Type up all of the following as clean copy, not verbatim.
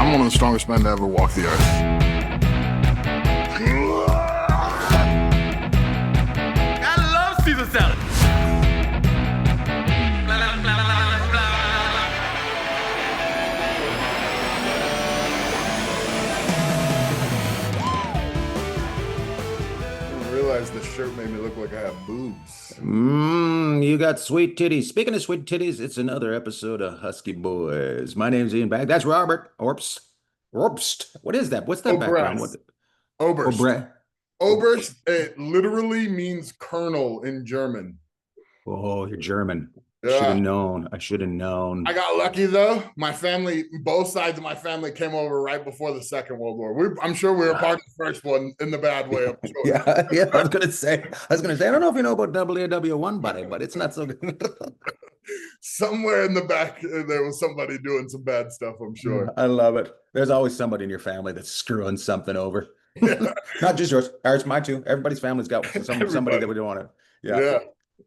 I'm one of the strongest men to ever walk the earth. I love Caesar salad. I didn't realize this shirt made me look like I have boobs. You got sweet titties. Speaking of sweet titties, it's another episode of Husky Boys. My name's Ian Bagg. That's Robert Oberst. Oberst. What is that? What's that background? Oberst. What? Oberst. Obre. Oberst, it literally means colonel in German. Oh, you're German. Yeah. Should have known. I should have known. I got lucky though. My family, both sides of my family came over right before the Second World War. I'm sure we were part of the first one in the bad way. I'm sure. Yeah. I was gonna say. I don't know if you know about WW1, buddy, but it's not so good. Somewhere in the back, there was somebody doing some bad stuff, I'm sure. I love it. There's always somebody in your family that's screwing something over. Yeah. Not just yours. Ours, mine too. Everybody's family's got somebody that we don't want to. Yeah.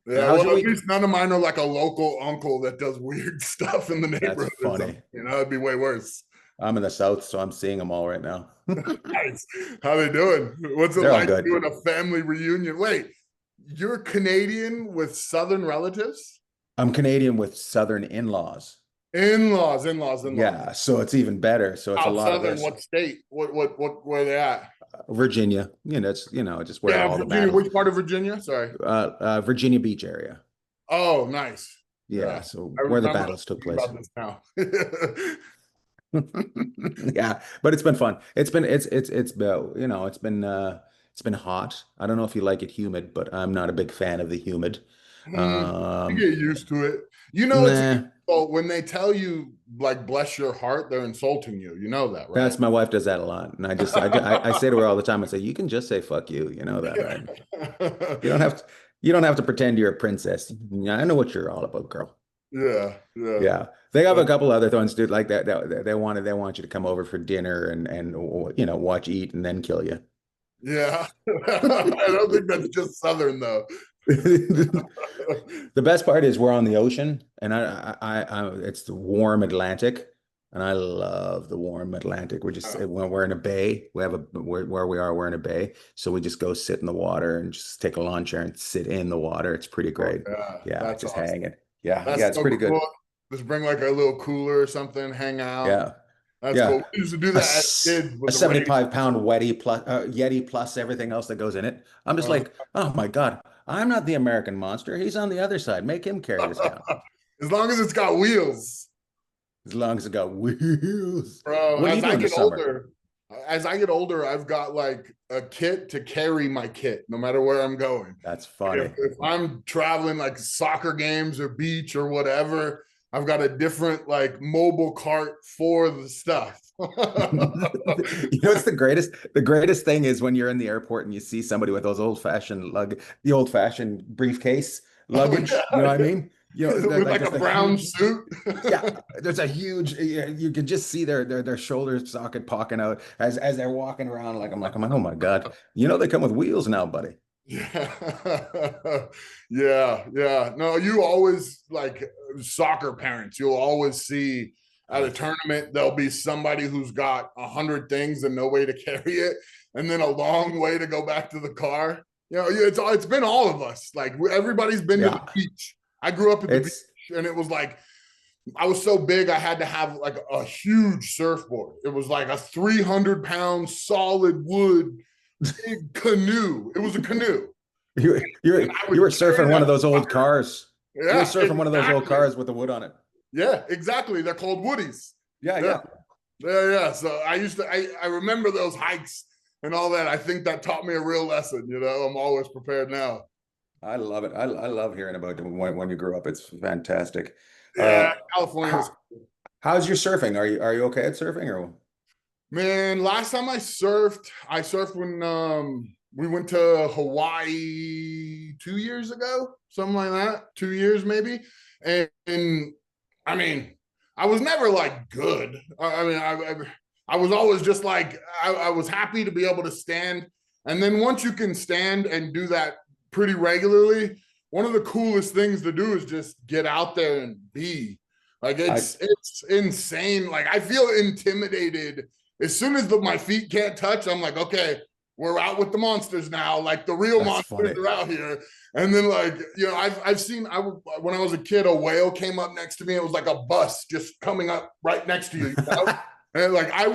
How's Well, your at week? least none of mine are like a local uncle that does weird stuff in the neighborhood. That's funny. You know, it'd be way worse. I'm in the South, so I'm seeing them all right now. Nice. How they doing? What's it They're all like good. doing a family reunion? Wait, you're Canadian with Southern relatives? I'm Canadian with Southern in-laws. In-laws. Yeah, so it's even better. So it's a lot Southern, of this. what state? What where they at? Virginia. It's just where all the Virginia. battles. Which part of Virginia? Sorry. Virginia Beach area. Oh, nice. Yeah, so I where the remember battles took thinking place. about this now. Yeah, but it's been fun. It's been hot. I don't know if you like it humid, but I'm not a big fan of the humid. You get used to it. You know, it's when they tell you like bless your heart, they're insulting you. You know that, right? That's my wife does that a lot, and I say to her all the time. I say, you can just say fuck you. You know that, right? You don't have to pretend you're a princess. I know what you're all about, girl. Yeah. They have a couple other things, dude, like that. They want you to come over for dinner and watch, eat, and then kill you. Yeah. I don't think that's just Southern though. The best part is we're on the ocean, and it's the warm Atlantic, and I love the warm Atlantic. When we're in a bay, we're in a bay, so we just go sit in the water and just take a lawn chair and sit in the water. It's pretty great. That's just awesome. hanging. Yeah, That's it's pretty cool. good. Just bring like a little cooler or something, hang out. Yeah. That's cool. We used to do that as kids. A 75-pound Yeti plus everything else that goes in it. I'm just like, oh my God, I'm not the American monster. He's on the other side. Make him carry this down. As long as it's got wheels. As long as it got wheels. Bro, what do you do in the summer? As I get older, I've got like a kit to carry my kit, no matter where I'm going. That's funny. If I'm traveling like soccer games or beach or whatever, I've got a different like mobile cart for the stuff. What's the greatest thing is when you're in the airport and you see somebody with those the old fashioned briefcase luggage. You know what I mean? With like a brown suit. Yeah, there's a huge. You can just see their shoulder socket poking out as they're walking around. I'm like, oh my God! They come with wheels now, buddy. Yeah. No, you always like soccer parents. You'll always see at a tournament there'll be somebody who's got 100 things and no way to carry it, and then a long way to go back to the car. It's been all of us. Like everybody's been to the beach. I grew up at the beach, and it was like I was so big I had to have like a huge surfboard. It was like a 300-pound solid wood big canoe. It was a canoe. You were surfing one of those old cars. Yeah, you were surfing one of those old cars with the wood on it. Yeah, exactly. They're called woodies. Yeah. So I remember those hikes and all that. I think that taught me a real lesson. I'm always prepared now. I love it. I love hearing about when you grew up. It's fantastic. Yeah, California. How's your surfing? Are you okay at surfing or? Man, last time I surfed when we went to Hawaii 2 years ago, something like that. 2 years maybe, and I mean, I was never like good. I was always just like I was happy to be able to stand, and then once you can stand and do that pretty regularly, one of the coolest things to do is just get out there and be. Like I it's insane. Like I feel intimidated as soon as my feet can't touch. I'm like, okay, we're out with the monsters now. Like the real That's monsters funny. are out here. And then like I've seen when I was a kid, a whale came up next to me. It was like a bus just coming up right next to you. You know? And like I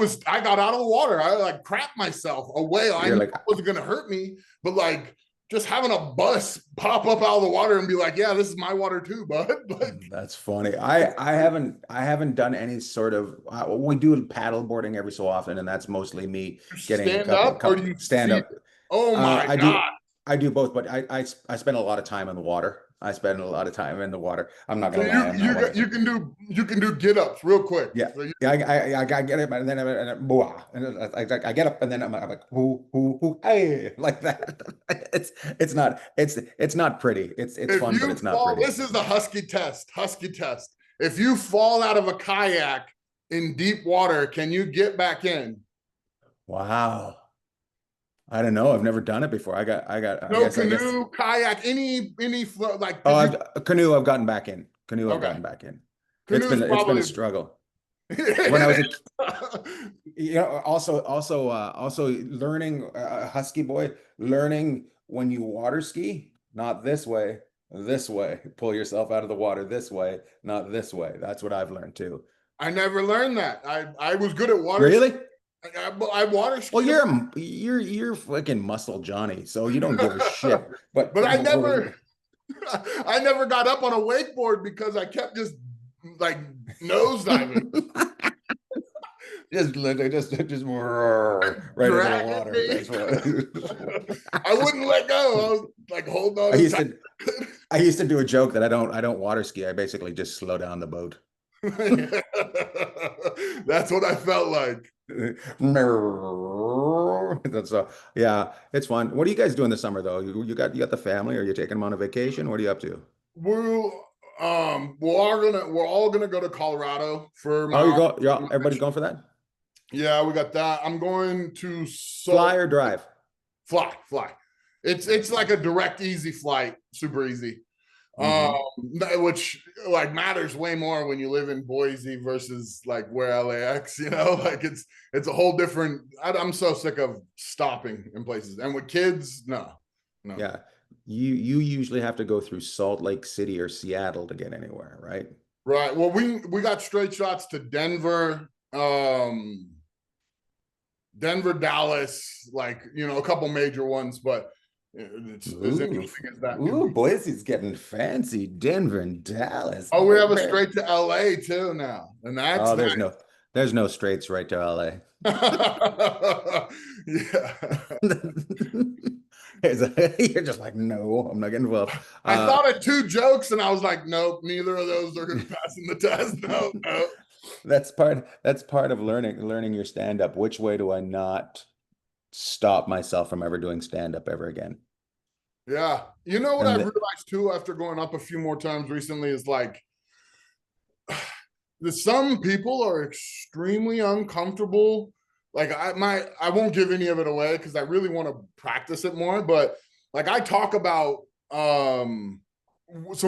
got out of the water. I like crapped myself. A whale. I You're knew like, it wasn't gonna hurt me, but like just having a bus pop up out of the water and be like, yeah, this is my water too, bud. Like, that's funny. I haven't done any sort of we do paddle boarding every so often, and that's mostly me you getting a stand couple up or do couple you stand see? up. Oh my I do God. I do both, but I spend a lot of time in the water. I spend a lot of time in the water. I'm not So gonna lie, I'm not one of you can do get ups real quick. yeah. So you, Yeah, I get it, and then I get up, and then I'm like, who, hey, like that. It's not pretty. It's if fun, but you it's not fall, pretty. this is the Husky test. Husky test. If you fall out of a kayak in deep water, can you get back in? Wow. I don't know. I've never done it before. No I guess. canoe, kayak, any float, like Oh, because you a canoe. I've gotten back in. Canoe. I've okay. gotten back in. Canoe's It's been a probably struggle. When I it was a, is. also learning Husky boy, learning when you water ski, not this way. Pull yourself out of the water this way, not this way. That's what I've learned too. I never learned that. I was good at water. Really? I water Well, skied, you're fucking muscle Johnny, so you don't give a shit. But but I never got up on a wakeboard because I kept just like nose diving. just right into the Dragging water. me. That's what I wouldn't let go. I was like holding on I as used tight. to I used to do a joke that I don't water ski. I basically just slow down the boat. That's what I felt like. That's yeah, it's fun. What are you guys doing this summer though? You got the family? Are you taking them on a vacation? What are you up to? We're we're all gonna go to Colorado for Oh, my everybody's going for that? yeah, we got that. I'm going to Fly or drive? fly. It's like a direct, easy flight, super easy. Hmm. Which like matters way more when you live in Boise versus like where LAX, you know, like it's a whole different. I'm so sick of stopping in places, and with kids, no. Yeah. You usually have to go through Salt Lake City or Seattle to get anywhere, right? Right. Well, we got straight shots to Denver, Denver, Dallas, like a couple major ones, but it's as Ooh, interesting as that can ooh, be. Boise's getting fancy. Denver and Dallas. Oh, we have a Man. straight to LA too now, and that's Oh, nice. there's no straights right to LA. Yeah. You're just like, no, I'm not getting involved. I thought of two jokes and I was like, nope, neither of those are passing the test. No, no. That's part of learning your stand up. Which way do I not stop myself from ever doing stand up ever again? Yeah. You know what And I've the, realized too after going up a few more times recently is like some people are extremely uncomfortable. Like I won't give any of it away because I really want to practice it more. But like I talk about some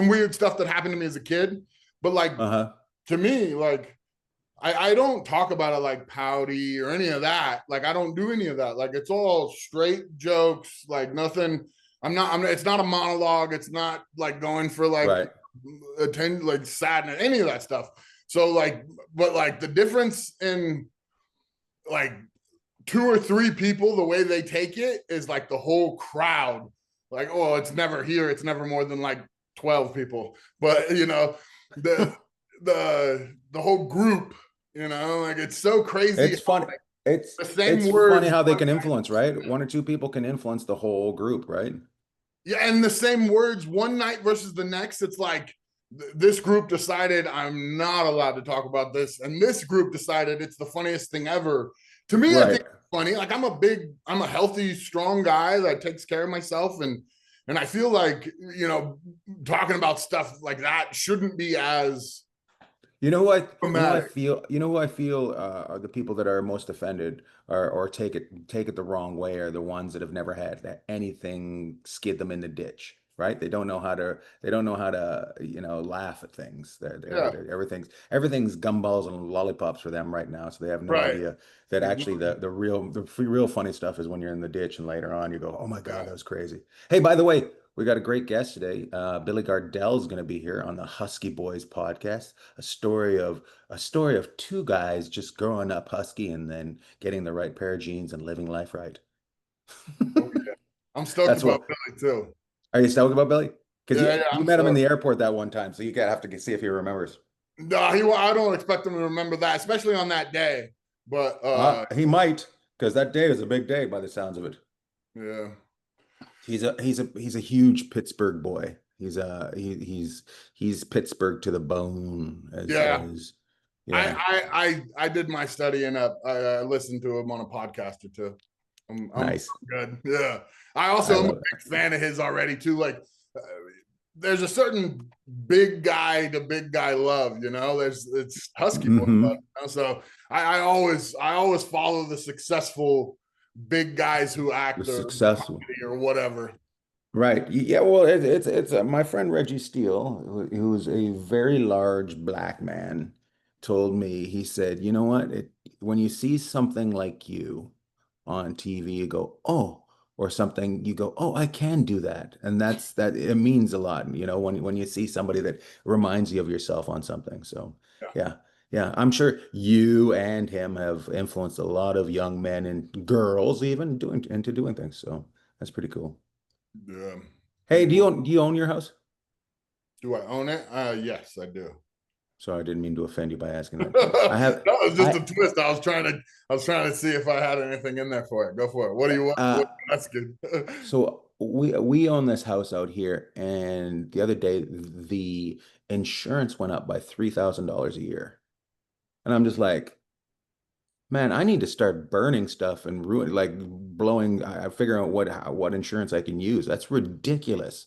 weird stuff that happened to me as a kid. But like uh-huh. to me, like I don't talk about it like pouty or any of that. Like I don't do any of that. Like it's all straight jokes, like nothing. It's not a monologue. It's not like going for like Right. attend like sadness, any of that stuff. So like, but like the difference in like two or three people, the way they take it is like the whole crowd. Like, oh, it's never here. It's never more than like 12 people. But the the whole group, like it's so crazy. It's funny. The It's same funny words. how they can influence, right? One or two people can influence the whole group, right? Yeah, and the same words one night versus the next. It's like this group decided I'm not allowed to talk about this, and this group decided it's the funniest thing ever. To me, I think Right. it's funny. Like I'm a healthy, strong guy that takes care of myself, and I feel like talking about stuff like that shouldn't be as dramatic. Who I feel are the people that are most offended or take it the wrong way are the ones that have never had anything skid them in the ditch, right? They don't know how to laugh at things. Yeah. Everything's gumballs and lollipops for them right now. So they have no Right. idea that actually the real funny stuff is when you're in the ditch and later on you go, oh my God, Yeah. that was crazy. Hey, by the way, we got a great guest today. Billy Gardell is going to be here on the Husky Boys podcast. A story of two guys just growing up husky and then getting the right pair of jeans and living life right. Oh yeah. I'm stoked That's about what. Billy too. Are you stoked about Billy? Because Yeah, you, yeah, you I'm met him in the stoked. airport that one time, so you gotta have to see if he remembers. No, I don't expect him to remember that, especially on that day. But He might, because that day is a big day by the sounds of it. yeah. He's a huge Pittsburgh boy. He's Pittsburgh to the bone, Yeah. yeah. I did my study and I listened to him on a podcast or two. I'm Nice. good. Yeah. I I also am a love it. big fan of his already too. Like, uh, there's a certain big guy to big guy love. It's Husky boy love. Hmm. So I always follow the successful big guys who The act or successful. comedy or whatever. Right. Yeah. Well, it's my friend Reggie Steele, who's a very large black man, told me, he said, you know what? When you see something like you on TV, you go, oh, or something, you go, oh, I can do that. And that it means a lot, when you see somebody that reminds you of yourself on something. So Yeah. yeah. Yeah. I'm sure you and him have influenced a lot of young men and girls even doing things. So that's pretty cool. Yeah. Hey, do you own your house? Do I own it? Yes, I do. Sorry, I didn't mean to offend you by asking that. I That have was just a I twist. I was trying to see if I had anything in there for it. Go for it. What do you want? That's good. so we own this house out here, and the other day the insurance went up by $3,000 a year. And I'm just like, man, I need to start burning stuff and blowing, figuring out what insurance I can use. That's ridiculous.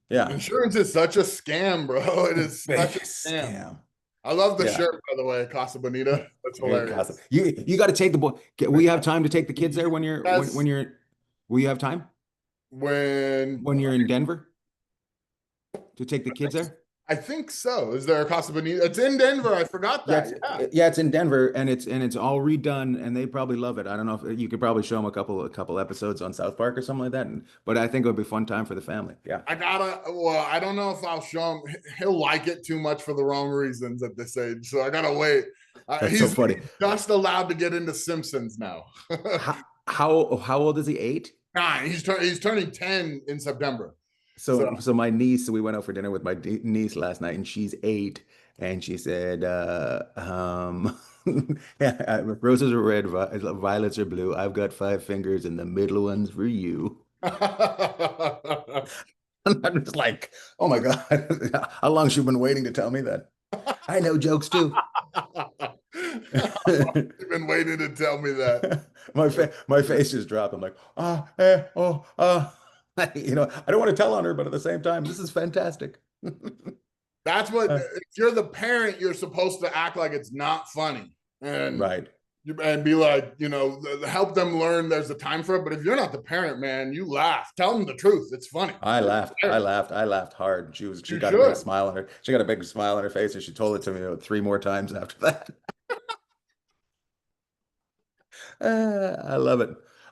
Yeah. Insurance is such a scam, bro. It is such a Biggest scam. scam. I love the Yeah. shirt, by the way, Casa Bonita. That's Hey, Casa. hilarious. You got to take the boy. We have time to take the kids there when you're when That's you're. Will you have time when when you're in Denver to take the kids there? I think so. Is there a Casa Bonita? It's in Denver. I forgot Yeah, that. Yeah. it's in Denver, and it's all redone, and they probably love it. I don't know if you could probably show them a couple episodes on South Park or something like that, but I think it would be a fun time for the family. Yeah, Well, I don't know if I'll show him. He'll like it too much for the wrong reasons at this age. So I gotta wait. that's so He's funny. just allowed to get into Simpsons now. How old is he? 8? 9. He's turning 10 in September. So my niece, we went out for dinner with my niece last night, and she's 8, and she said, yeah, roses are red, violets are blue. I've got 5 fingers, and the middle one's for you. And I'm just like, oh my God, how long has she been waiting to tell me that? I know jokes too. You've been waiting to tell me that. My face just dropped. I'm like, I don't want to tell on her, but at the same time, this is fantastic. That's what, if you're the parent, you're supposed to act like it's not funny and Right. be like, help them learn there's a time for it. But if you're not the parent, man, you laugh. Tell them the truth. It's funny. I laughed. I laughed hard. She You got a big should. smile on her. She got a big smile on her face, and she told it to me 3 more times after that. I love it.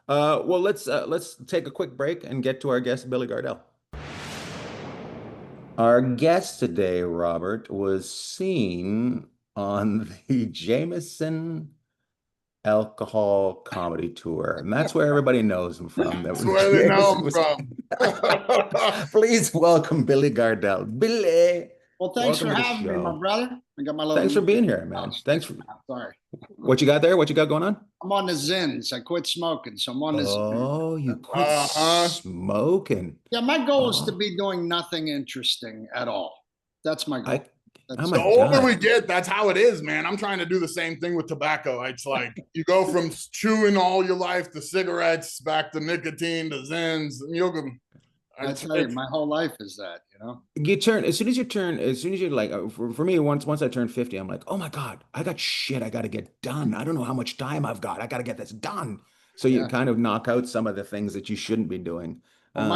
Well, let's take a quick break and get to our guest, Billy Gardell. Our guest today, Robert, was seen on the Jameson Alcohol Comedy Tour, and that's where everybody knows him from. That's where they know him from. Please welcome Billy Gardell. Billy, Well, thanks welcome for to the having me, show. my brother. I got my little. Thanks for being here, man. Thanks for Sorry, what you got there. What you got going on? I'm on the Zins. I quit smoking, so I'm on the Zins. Oh, you quit Uh-huh. smoking. Yeah, my goal is to Oh. be doing nothing interesting at all. That's my goal. Oh The my older God. we get, that's how it is, man. I'm trying to do the same thing with tobacco. It's like you go from chewing all your life to cigarettes, back to nicotine to Zins. That's right. My whole life is that, You turn as soon as you're like for me once I turned 50, I'm like, oh my God, I got shit I got to get done. I don't know how much time I've got. I got to get this done. So you Yeah. kind of knock out some of the things that you shouldn't be doing. Well,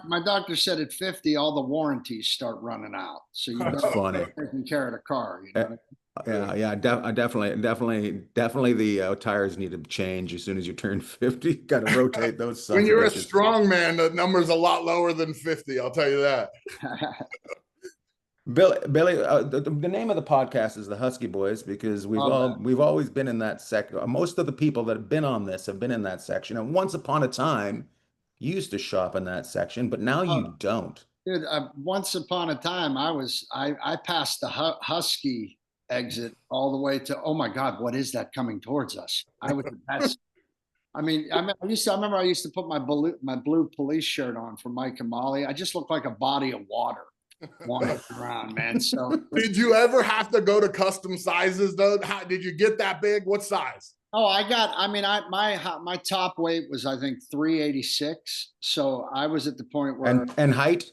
my doctor said at 50, all the warranties start running out. So you That's better funny. start taking care of the car. You know Uh, what yeah, definitely the tires need to change as soon as you turn 50. Got to rotate those When sons of you're a bitches. strong man, the number's a lot lower than 50. I'll tell you that. I mean? Billy, the name of the podcast is the Husky Boys because Love that. we've always been in that section. Most of the people that have been on this have been in that section. And once upon a time, you used to shop in that section, but now Oh, you don't. dude, once upon a time, I passed the Husky exit all the way to, oh my God, what is that coming towards us? I remember I used to put my blue police shirt on for Mike and Molly. I just looked like a body of water wandering around, man. So, Did you ever have to go to custom sizes though? How did you get that big? What size? my top weight was, I think, 386. So I was at the point where And height?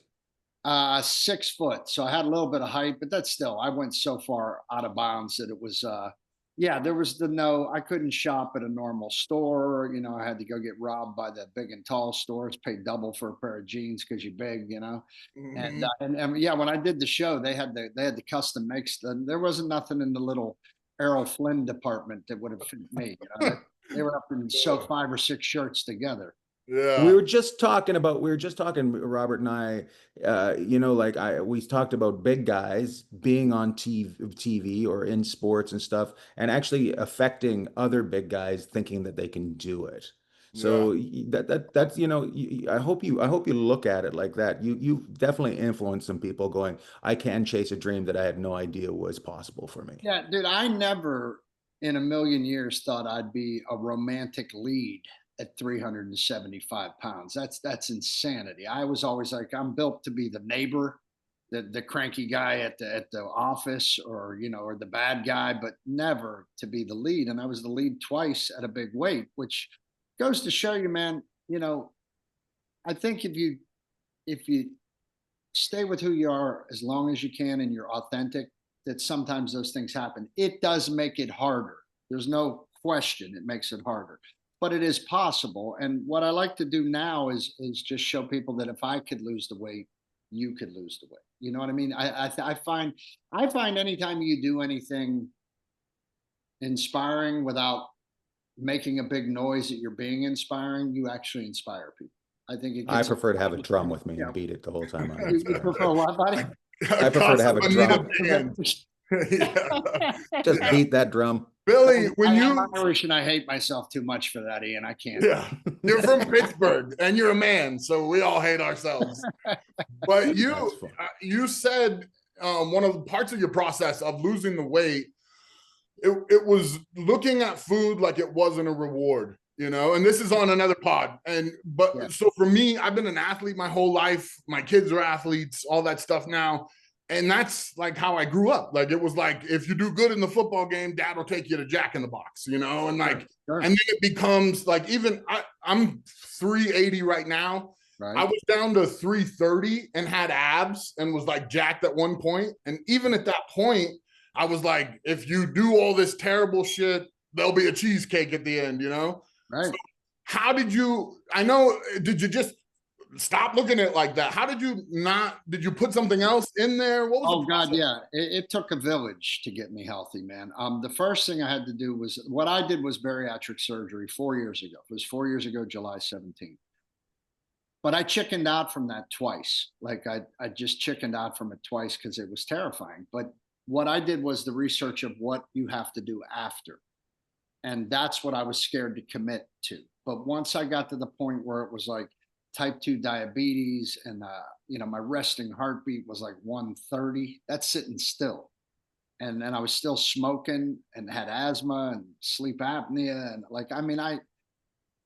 6 foot. So I had a little bit of height, but that's still, I went so far out of bounds that it was, yeah, there was I couldn't shop at a normal store. You know, I had to go get robbed by the big and tall stores, pay double for a pair of jeans because you're big, you know? Mhm. And yeah, when I did the show, they had the custom makes. There wasn't nothing in the little Errol Flynn department that would have fit me. You know? They were up and sew 5 or 6 shirts together. We Yeah. were just talking about, Robert and I, we talked about big guys being on TV or in sports and stuff, and actually affecting other big guys thinking that they can do it. Yeah. So that's, I hope you look at it like that. You definitely influenced some people going, I can chase a dream that I had no idea was possible for me. Yeah, dude, I never in a million years thought I'd be a romantic lead at 375 pounds. That's insanity. I was always like, I'm built to be the neighbor, the cranky guy at the office, or or the bad guy, but never to be the lead. And I was the lead twice at a big weight, which goes to show you, man. I think if you stay with who you are as long as you can and you're authentic, that sometimes those things happen. It does make it harder. There's no question it makes it harder, but it is possible. And what I like to do now is just show people that if I could lose the weight, you could lose the weight. You know what I mean? I find anytime you do anything inspiring without making a big noise that you're being inspiring, you actually inspire people. I think it I gets. prefer to have a drum with me Yeah. and beat it the whole time I'm You inspired. prefer what, buddy? I prefer to have a drum. band. Yeah. Just beat that drum. Billy, when I you am Irish and I hate myself too much for that, Ian. I can't. yeah, you're from Pittsburgh and you're a man, so we all hate ourselves. But That's you fun. you said one of the parts of your process of losing the weight, it was looking at food like it wasn't a reward, and this is on another pod. But Yeah. so for me, I've been an athlete my whole life. My kids are athletes, all that stuff now. And that's like how I grew up. Like, it was like, if you do good in the football game, dad will take you to Jack in the Box, and like, Sure. and then it becomes like, even I'm 380 right now. Right. I was down to 330 and had abs and was like jacked at one point. And even at that point, I was like, if you do all this terrible shit, there'll be a cheesecake at the end, Right. So how did you just stop looking at it like that? How did you put something else in there? What was Oh the God, process? yeah. It took a village to get me healthy, man. The first thing I had to do was what I did was bariatric surgery 4 years ago. It was 4 years ago, July 17th. But I chickened out from that twice. Like I just chickened out from it twice because it was terrifying. But what I did was the research of what you have to do after. And that's what I was scared to commit to. But once I got to the point where it was like type 2 diabetes and my resting heartbeat was like 130, that's sitting still. And then I was still smoking and had asthma and sleep apnea. And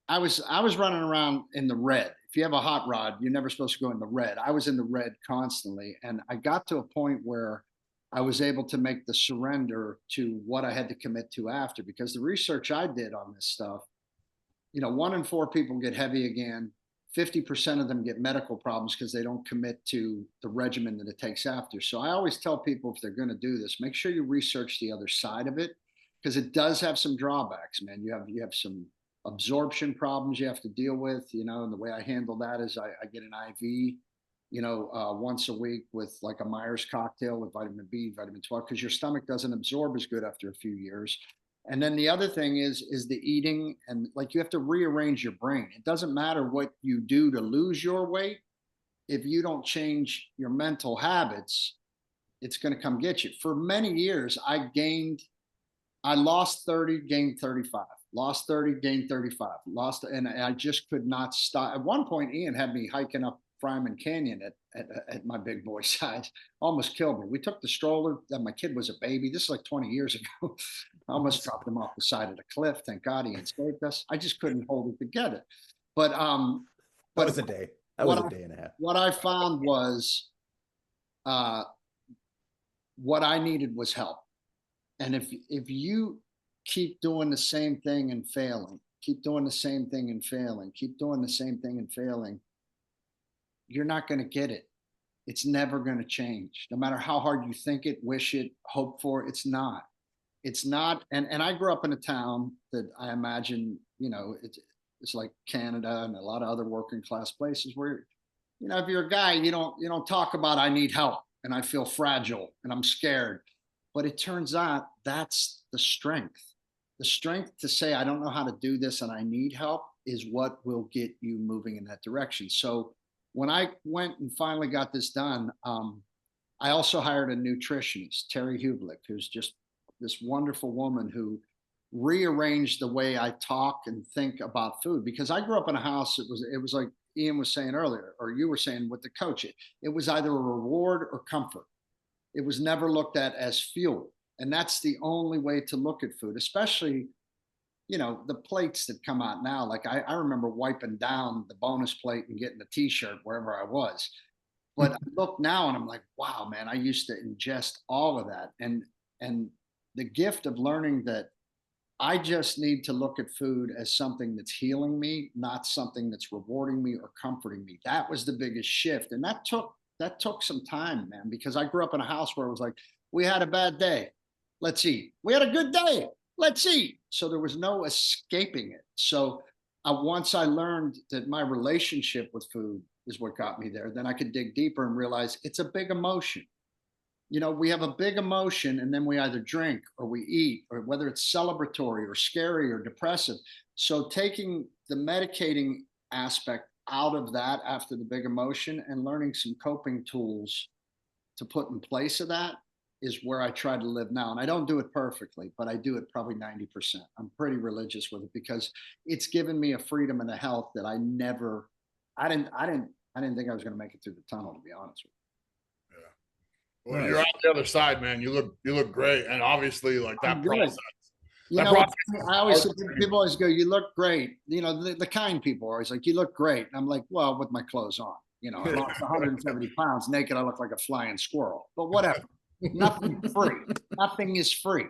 I was running around in the red. If you have a hot rod, you're never supposed to go in the red. I was in the red constantly. And I got to a point where I was able to make the surrender to what I had to commit to after, because the research I did on this stuff, 1 in 4 people get heavy again. 50% of them get medical problems because they don't commit to the regimen that it takes after. So I always tell people, if they're going to do this, make sure you research the other side of it, because it does have some drawbacks, man. You have some absorption problems you have to deal with, and the way I handle that is I get an IV, once a week with like a Myers cocktail with vitamin B, vitamin 12, because your stomach doesn't absorb as good after a few years. And then the other thing is the eating, and like you have to rearrange your brain. It doesn't matter what you do to lose your weight. If you don't change your mental habits, it's going to come get you. For many years, I lost 30, gained 35, lost 30, gained 35, and I just could not stop. At one point, Ian had me hiking up Fryman Canyon at my big boy size, almost killed me. We took the stroller, that my kid was a baby. This is like 20 years ago. I almost dropped him off the side of the cliff. Thank God he had saved us. I just couldn't hold it together. But that was a day. That was a day and a half. What I found was what I needed was help. And if you keep doing the same thing and failing, keep doing the same thing and failing, keep doing the same thing and failing, you're not going to get it. It's never going to change. No matter how hard you think it, wish it, hope for it, it's not. It's not. And I grew up in a town that I imagine, it's like Canada and a lot of other working class places where, if you're a guy, you don't talk about I need help and I feel fragile and I'm scared. But it turns out that's the strength. The strength to say, I don't know how to do this and I need help is what will get you moving in that direction. So when I went and finally got this done, I also hired a nutritionist, Terry Hublich, who's just this wonderful woman who rearranged the way I talk and think about food. Because I grew up in a house, it was like Ian was saying earlier, or you were saying with the coach, it was either a reward or comfort. It was never looked at as fuel. And that's the only way to look at food, especially, the plates that come out now. Like I remember wiping down the bonus plate and getting a t-shirt wherever I was. But I look now and I'm like, wow, man, I used to ingest all of that. And the gift of learning that I just need to look at food as something that's healing me, not something that's rewarding me or comforting me. That was the biggest shift. And that took some time, man, because I grew up in a house where it was like, we had a bad day, let's eat. We had a good day, let's eat. So there was no escaping it. So once I learned that my relationship with food is what got me there, then I could dig deeper and realize it's a big emotion. We have a big emotion and then we either drink or we eat, or whether it's celebratory or scary or depressive. So taking the medicating aspect out of that after the big emotion and learning some coping tools to put in place of that is where I try to live now. And I don't do it perfectly, but I do it probably 90%. I'm pretty religious with it because it's given me a freedom and a health that I didn't think I was going to make it through the tunnel, to be honest with you. Well, you're on the other side, man. You look great, and obviously, like that process. People always go, "You look great." The kind people are always like, "You look great." And I'm like, "Well, with my clothes on." I lost 170 pounds naked. I look like a flying squirrel. But whatever. Nothing's free. Nothing is free.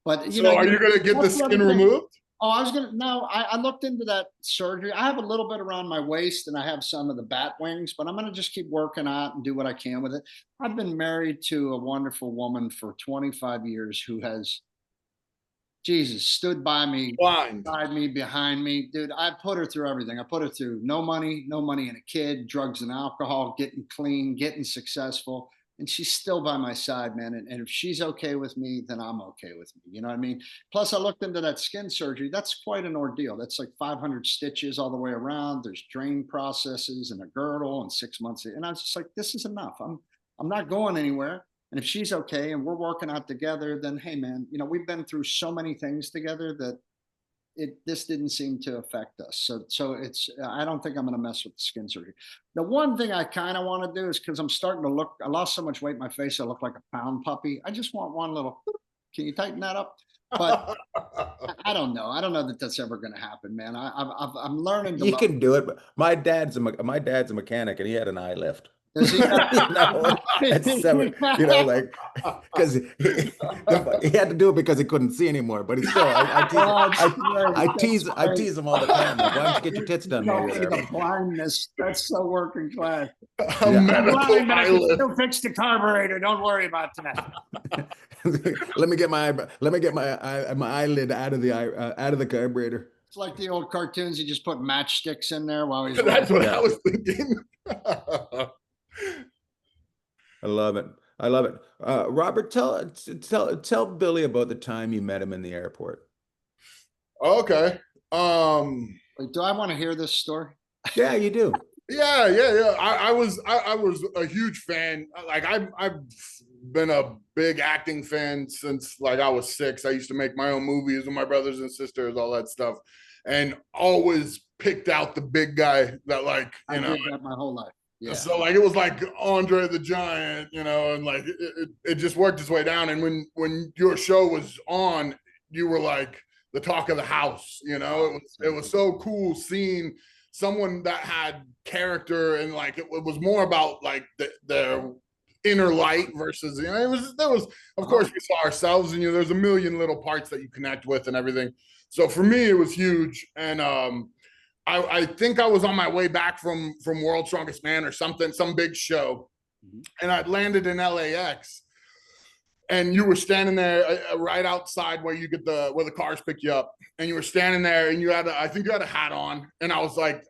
But are you going to get the skin removed? Oh, I looked into that surgery. I have a little bit around my waist and I have some of the bat wings, but I'm going to just keep working out and do what I can with it. I've been married to a wonderful woman for 25 years who has, stood by me, beside me, behind me. Dude, I put her through everything. I put her through no money and a kid, drugs and alcohol, getting clean, getting successful. And she's still by my side, man. And if she's okay with me, then I'm okay with me. You know what I mean? Plus, I looked into that skin surgery. That's quite an ordeal. That's like 500 stitches all the way around. There's drain processes and a girdle and 6 months. And I was just like, this is enough. I'm not going anywhere. And if she's okay and we're working out together, then hey, man, we've been through so many things together that this didn't seem to affect us. So I don't think I'm going to mess with the skin surgery. The one thing I kind of want to do is because I'm starting to look, I lost so much weight in my face, I look like a pound puppy. I just want one little, can you tighten that up? But I don't know. I don't know that that's ever going to happen, man. I'm learning to. You can do it. But my dad's a mechanic and he had an eye lift. Does he Because he had to do it because he couldn't see anymore. But he still, I tease him all the time. Like, why don't you get your tits done? The blindness. That's so working class. I'm blind, but I can still fix the carburetor. Don't worry about that. Let me get my eyelid out of the carburetor. It's like the old cartoons. You just put matchsticks in there while he's. That's what Yeah. I was thinking. I love it. I love it. Robert, tell Billy about the time you met him in the airport. Okay. Wait, do I want to hear this story? Yeah, you do. Yeah. I was a huge fan. Like I've been a big acting fan since like I was 6. I used to make my own movies with my brothers and sisters, all that stuff, and always picked out the big guy that like I did that my whole life. Yeah. So like it was like Andre the Giant, and like it just worked its way down. And when your show was on, you were like the talk of the house. It was so cool seeing someone that had character, and like it was more about like their inner light versus there was of course we saw ourselves, and there's a million little parts that you connect with and everything. So for me it was huge. And I think I was on my way back from World's Strongest Man or something, some big show, and I'd landed in LAX, and you were standing there right outside where where the cars pick you up, and you were standing there, and I think you had a hat on, and I was like,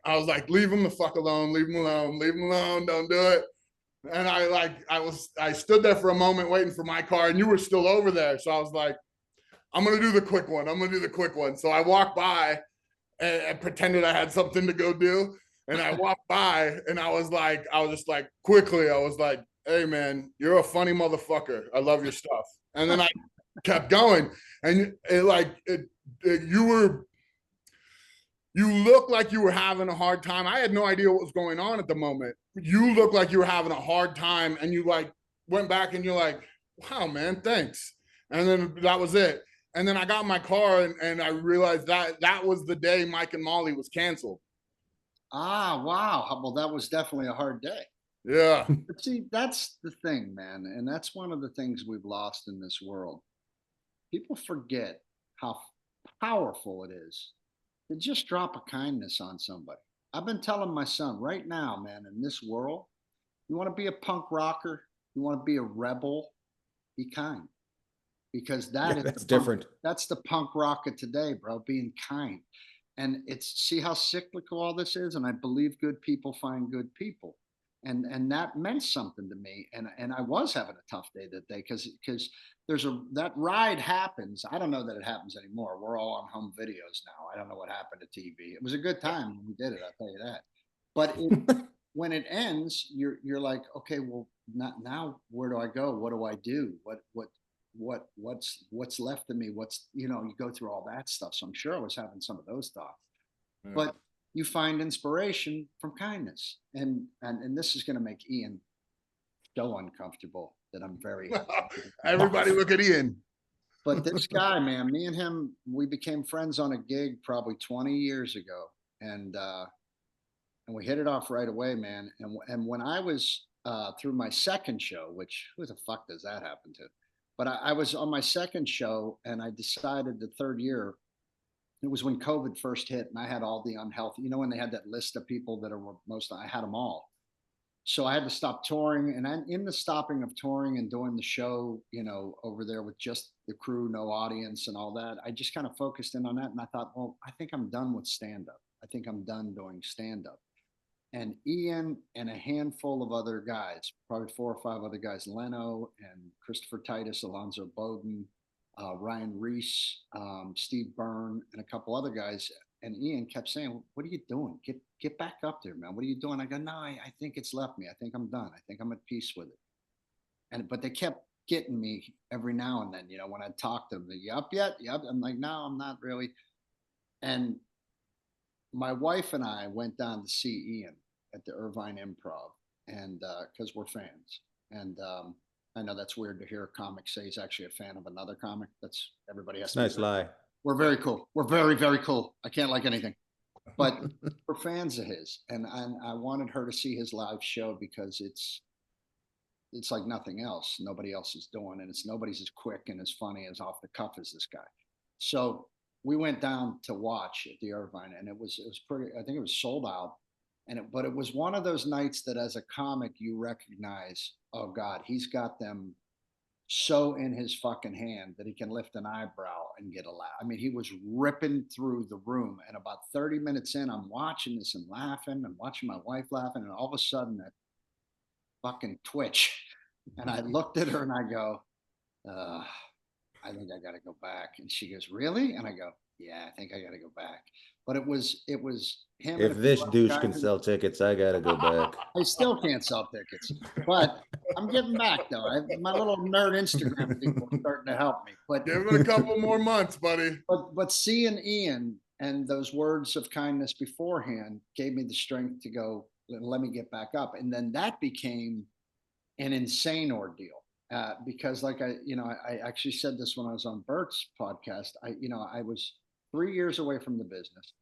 leave him the fuck alone, leave him alone, don't do it. And I stood there for a moment waiting for my car, and you were still over there, so I was like, I'm gonna do the quick one. So I walked by and pretended I had something to go do. And I walked by, and I was just like, quickly, I was like, hey man, you're a funny motherfucker. I love your stuff. And then I kept going, and you looked like you were having a hard time. I had no idea what was going on at the moment. You looked like you were having a hard time, and you like went back, and you're like, wow, man, thanks. And then that was it. And then I got in my car, and I realized that was the day Mike and Molly was canceled. Ah, wow. Well, that was definitely a hard day. Yeah. But see, that's the thing, man. And that's one of the things we've lost in this world. People forget how powerful it is to just drop a kindness on somebody. I've been telling my son right now, man, in this world, you want to be a punk rocker, you want to be a rebel, be kind. Because that's different. That's the punk rock of today, bro, being kind. And see how cyclical all this is. And I believe good people find good people. And that meant something to me. And I was having a tough day that day because that ride happens. I don't know that it happens anymore. We're all on home videos now. I don't know what happened to TV. It was a good time when we did it, I'll tell you that. But when it ends, you're like, okay, well, now where do I go? What do I do? What's left of me? You go through all that stuff. So I'm sure I was having some of those thoughts. Yeah. But you find inspiration from kindness. And this is going to make Ian so uncomfortable that I'm very everybody look at Ian. But this guy, man, me and him, we became friends on a gig probably 20 years ago. And we hit it off right away, man. And when I was through my second show, which who the fuck does that happen to? But I was on my second show, and I decided the third year, it was when COVID first hit, and I had all the unhealthy, when they had that list of people that I had them all. So I had to stop touring, and in the stopping of touring and doing the show, over there with just the crew, no audience and all that, I just kind of focused in on that. And I thought, well, I think I'm done with stand-up. I think I'm done doing stand-up. And Ian and a handful of other guys, probably 4 or 5 other guys, Leno and Christopher Titus, Alonzo Bowden, Ryan Reese, Steve Byrne, and a couple other guys. And Ian kept saying, what are you doing? Get back up there, man. What are you doing? I go, no, I think it's left me. I think I'm done. I think I'm at peace with it. But they kept getting me every now and then, when I talked to them, you up yet? Yep. I'm like, no, I'm not really. And my wife and I went down to see Ian at the Irvine Improv, and because we're fans. And I know that's weird to hear a comic say he's actually a fan of another comic. That's everybody has to. Nice lie. We're very cool. We're very, very cool. I can't like anything, but we're fans of his. And I wanted her to see his live show because it's like nothing else. Nobody else is doing, and nobody's as quick and as funny as off the cuff as this guy. So we went down to watch at the Irvine, and it was pretty. I think it was sold out, but it was one of those nights that, as a comic, you recognize, oh God, he's got them so in his fucking hand that he can lift an eyebrow and get a laugh. I mean, he was ripping through the room. And about 30 minutes in, I'm watching this and laughing and watching my wife laughing. And all of a sudden, that fucking twitch. And I looked at her and I go, I think I got to go back. And she goes, really? And I go, yeah, I think I got to go back. But it was him. If this douche can sell tickets, I gotta go back. I still can't sell tickets, but I'm giving back though. My little nerd Instagram people are starting to help me. But give it a couple more months, buddy. But seeing Ian and those words of kindness beforehand gave me the strength to go, let me get back up. And then that became an insane ordeal. Because like I actually said this when I was on Bert's podcast. I was 3 years away from the business.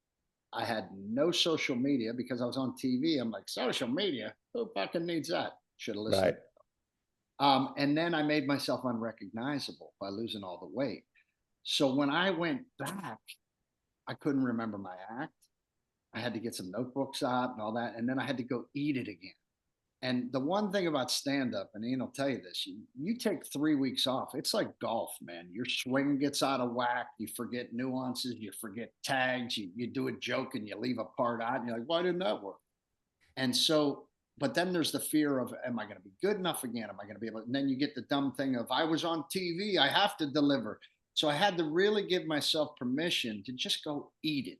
I had no social media because I was on TV. I'm like, social media? Who fucking needs that? Should have listened. Right. And then I made myself unrecognizable by losing all the weight. So when I went back, I couldn't remember my act. I had to get some notebooks out and all that. And then I had to go eat it again. And the one thing about stand-up, and Ian will tell you this, you take 3 weeks off. It's like golf, man. Your swing gets out of whack. You forget nuances. You forget tags. You do a joke and you leave a part out. And you're like, why didn't that work? And so, but then there's the fear of, am I going to be good enough again? Am I going to be able? And then you get the dumb thing of, I was on TV. I have to deliver. So I had to really give myself permission to just go eat it.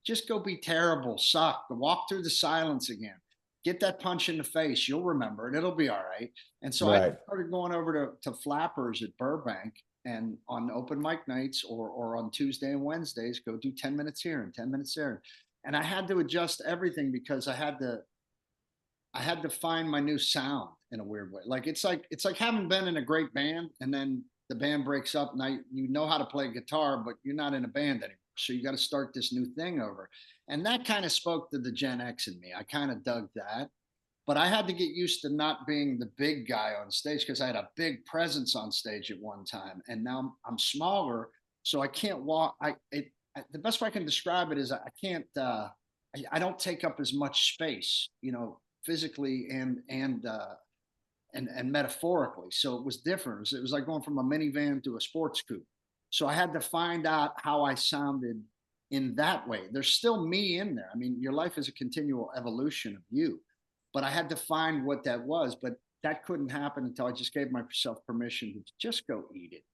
Just go be terrible, suck, walk through the silence again. Get that punch in the face. You'll remember it. It'll be all right. And so I started going over to Flappers at Burbank, and on open mic nights or on Tuesday and Wednesdays, go do 10 minutes here and 10 minutes there. And I had to adjust everything because I had to find my new sound in a weird way. Like it's like having been in a great band and then the band breaks up. Now you know how to play guitar, but you're not in a band anymore. So you got to start this new thing over. And that kind of spoke to the Gen X in me. I kind of dug that. But I had to get used to not being the big guy on stage because I had a big presence on stage at one time. And now I'm smaller, so I can't walk. The best way I can describe it is I can't, I don't take up as much space, physically and metaphorically. So it was different. It was like going from a minivan to a sports coupe. So I had to find out how I sounded in that way. There's still me in there. I mean, your life is a continual evolution of you, but I had to find what that was. But that couldn't happen until I just gave myself permission to just go eat it.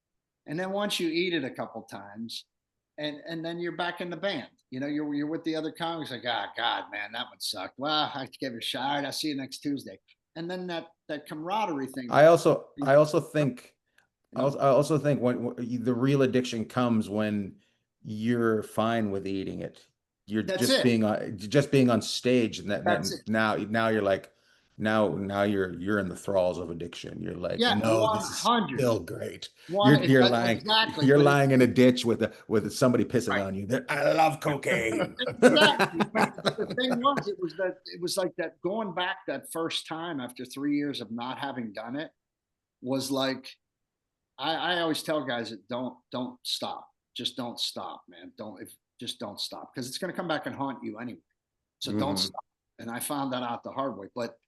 And then once you eat it a couple times, and then you're back in the band. You're with the other comics. Like, God, man, that one sucked. Well, I gave it a shot. I'll see you next Tuesday. And then that camaraderie thing. I also think when the real addiction comes when you're fine with eating it. You're just being on stage, and that now you're like now you're in the thralls of addiction. You're like, no, this is still great. You're lying in a ditch with somebody pissing on you. I love cocaine. Exactly. The thing was, it was like that going back that first time after 3 years of not having done it was like, I always tell guys that don't stop. Just don't stop, man. Just don't stop, because it's going to come back and haunt you anyway. So don't stop. And I found that out the hard way. But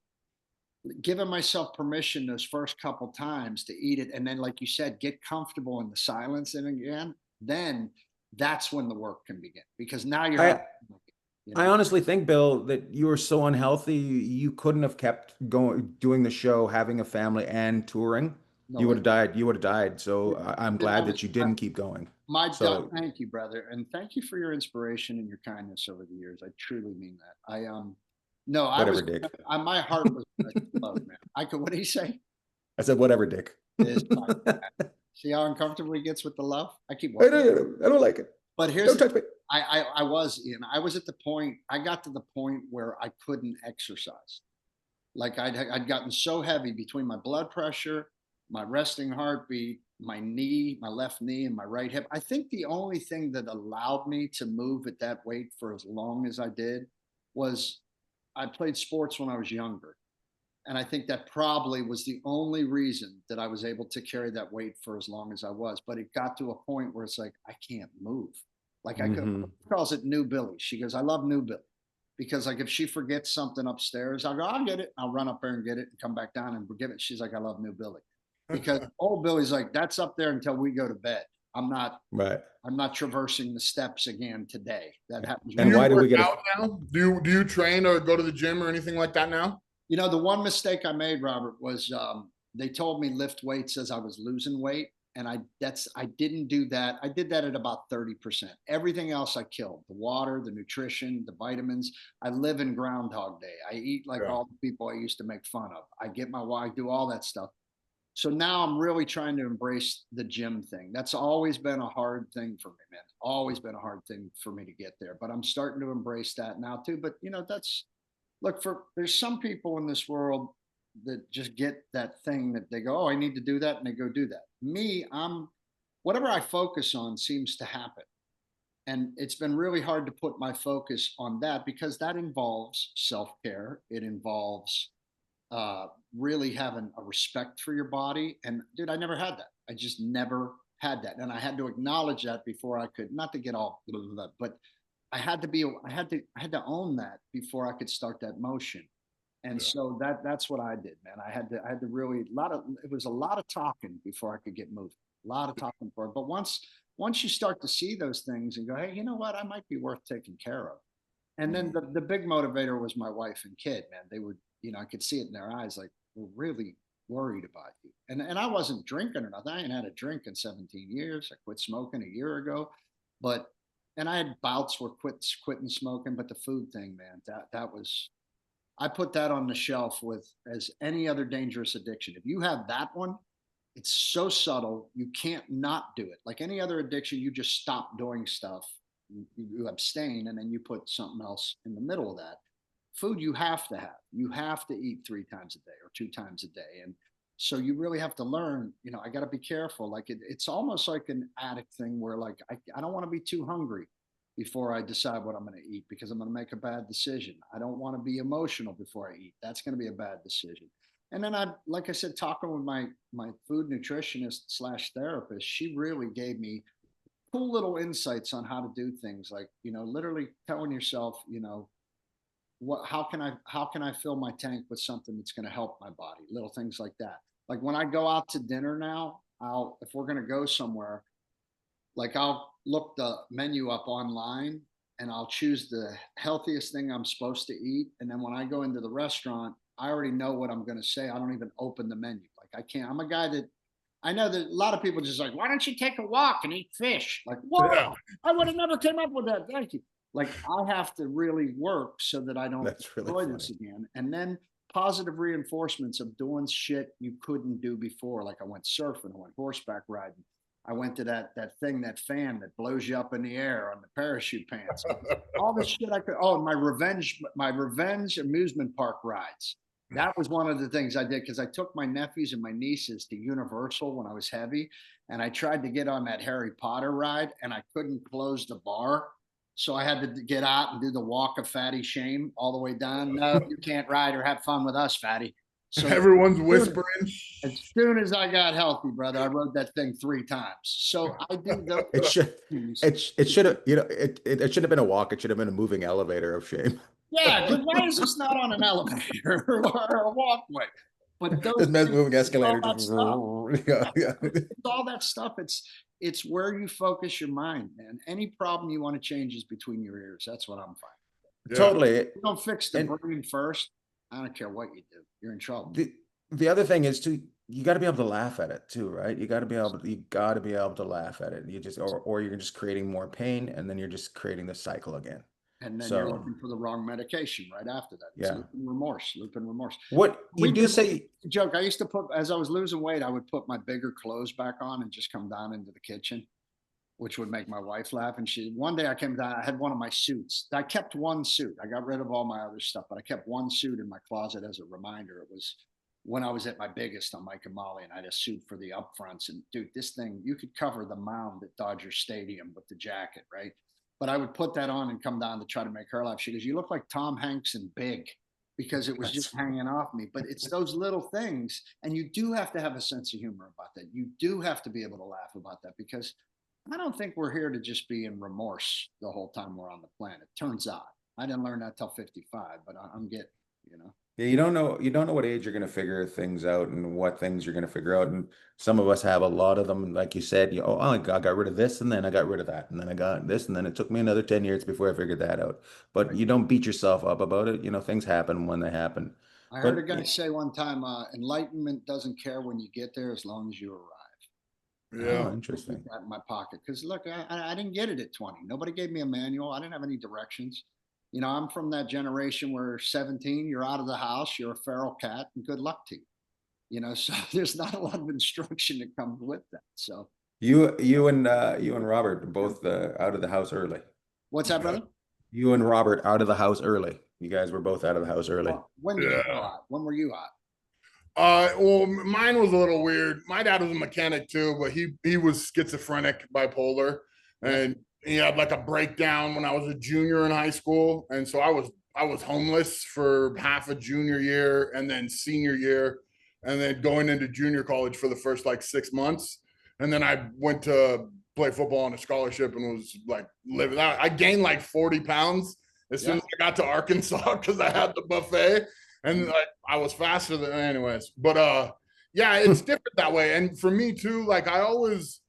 giving myself permission those first couple times to eat it, and then, like you said, get comfortable in the silence, and again, then that's when the work can begin. Because now I honestly think, Bill, that you were so unhealthy, you couldn't have kept doing the show, having a family, and touring. You would have died. So I'm glad that you didn't keep going. Thank you, brother. And thank you for your inspiration and your kindness over the years. I truly mean that. Dick. My heart was love, man. What did he say? I said, whatever, Dick. See how uncomfortable he gets with the love? I keep walking. I don't like it. But don't touch me. I was at the point, I got to the point where I couldn't exercise. Like I'd gotten so heavy between my blood pressure, my resting heartbeat, my knee, my left knee, and my right hip. I think the only thing that allowed me to move at that weight for as long as I did was I played sports when I was younger. And I think that probably was the only reason that I was able to carry that weight for as long as I was. But it got to a point where it's like, I can't move. Like calls it New Billy. She goes, I love New Billy. Because like if she forgets something upstairs, I'll go, I'll get it. I'll run up there and get it and come back down and give it. She's like, I love New Billy. because old Billy's like, that's up there until we go to bed. Right. I'm not traversing the steps again today. That happens. And Do why you do we work get out now? Do you train or go to the gym or anything like that now? You know, the one mistake I made, Robert, was they told me lift weights as I was losing weight, and I didn't do that. I did that at about 30%. Everything else I killed: the water, the nutrition, the vitamins. I live in Groundhog Day. I eat like Yeah. all the people I used to make fun of. I get my wife, do all that stuff. So now I'm really trying to embrace the gym thing. That's always been a hard thing for me, man. Always been a hard thing for me to get there, but I'm starting to embrace that now too. But you know, that's look for there's some people in this world that just get that thing that they go, oh, I need to do that, and they go do that. Me, I'm whatever I focus on seems to happen. And it's been really hard to put my focus on that because that involves self-care. It involves uh, really having a respect for your body. And dude, I never had that. I just never had that. And I had to acknowledge that before I could, not to get all, blah, blah, blah, but I had to own that before I could start that motion. And Yeah. so that's what I did, man. I had to really, it was a lot of talking before I could get moving, a lot of talking for it. But once you start to see those things and go, hey, you know what, I might be worth taking care of. And then the big motivator was my wife and kid, man. They would, you know, I could see it in their eyes, like, we're really worried about you. And I wasn't drinking or nothing. I ain't had a drink in 17 years. I quit smoking a year ago. But and I had bouts where quitting smoking, but the food thing, man, that was I put that on the shelf with as any other dangerous addiction. If you have that one, it's so subtle, you can't not do it. Like any other addiction, you just stop doing stuff, you abstain, and then you put something else in the middle of that. Food you have to have. You have to eat 3 times a day or 2 times a day. And so you really have to learn, you know, I got to be careful. Like it's almost like an addict thing where like I don't want to be too hungry before I decide what I'm going to eat because I'm going to make a bad decision. I don't want to be emotional before I eat. That's going to be a bad decision. And then like I said, talking with my food nutritionist slash therapist, she really gave me cool little insights on how to do things like, you know, literally telling yourself, you know, how can I fill my tank with something that's going to help my body, little things like that. Like when I go out to dinner now, if we're going to go somewhere, like I'll look the menu up online and I'll choose the healthiest thing I'm supposed to eat. And then when I go into the restaurant, I already know what I'm going to say. I don't even open the menu. Like I can't, I'm a guy that I know that a lot of people just like, why don't you take a walk and eat fish? Like, Yeah. whoa, I would have never came up with that. Thank you. Like I have to really work so that I don't That's really enjoy funny. this again. And then positive reinforcements of doing shit you couldn't do before. Like I went surfing, I went horseback riding. I went to that thing, that fan that blows you up in the air on the parachute pants. All the shit I could. Oh, and my revenge amusement park rides. That was one of the things I did because I took my nephews and my nieces to Universal when I was heavy, and I tried to get on that Harry Potter ride, and I couldn't close the bar, so I had to get out and do the walk of fatty shame all the way down. No, you can't ride or have fun with us, fatty. So Everyone's whispering. as soon as I got healthy, brother, I rode that thing 3 times. So I do those It should things. it should have, you know, it should have been a walk. It should have been a moving elevator of shame. Yeah, because why is this not on an elevator or a walkway? But those This man's moving all escalator that just stuff, yeah. it's all that stuff. It's where you focus your mind, man. Any problem you want to change is between your ears. That's what I'm finding. Yeah. Totally. If you don't fix the And brain first, I don't care what you do. You're in trouble. the other thing is too, you got to be able to laugh at it too, right? You got to be able to laugh at it. You just or you're just creating more pain, and then you're just creating the cycle again. And then you're So looking for the wrong medication right after that. It's yeah, looping remorse. what you do say, Joke. I used to put, as I was losing weight, I would put my bigger clothes back on and just come down into the kitchen, which would make my wife laugh. And one day I came down, I had one of my suits. I kept one suit. I got rid of all my other stuff, but I kept one suit in my closet as a reminder. It was when I was at my biggest on Mike and Molly, and I had a suit for the upfronts. And dude, this thing, you could cover the mound at Dodger Stadium with the jacket, right? But I would put that on and come down to try to make her laugh. She goes, you look like Tom Hanks in Big, because it was just hanging off me. But it's those little things. And you do have to have a sense of humor about that. You do have to be able to laugh about that, because I don't think we're here to just be in remorse the whole time we're on the planet. Turns out. I didn't learn that till 55, but I'm getting. you know. Yeah, you don't know what age you're going to figure things out and what things you're going to figure out. And some of us have a lot of them, like you said, I got rid of this and then I got rid of that. And then I got this and then it took me another 10 years before I figured that out. But you don't beat yourself up about it. Things happen when they happen. I heard a But guy say one time, enlightenment doesn't care when you get there as long as you arrive. Yeah. oh, I'll keep interesting. that in my pocket because look, I didn't get it at 20. Nobody gave me a manual. I didn't have any directions. I'm from that generation where 17, you're out of the house, you're a feral cat, and good luck to you. So there's not a lot of instruction that comes with that. So You and Robert are both out of the house early. what's that, brother? You and Robert out of the house early. You guys were both out of the house early. When did you go Yeah. out? When were you out? Well, mine was a little weird. My dad was a mechanic too, but he was schizophrenic, bipolar, Yeah. and he had like a breakdown when I was a junior in high school, and so I was homeless for half a junior year and then senior year, and then going into junior college for the first like 6 months, and then I went to play football on a scholarship and was like living out. I gained like 40 pounds as soon Yeah. as I got to Arkansas because I had the buffet and like I was faster than anyways. But yeah, it's different that way. And for me too, like I always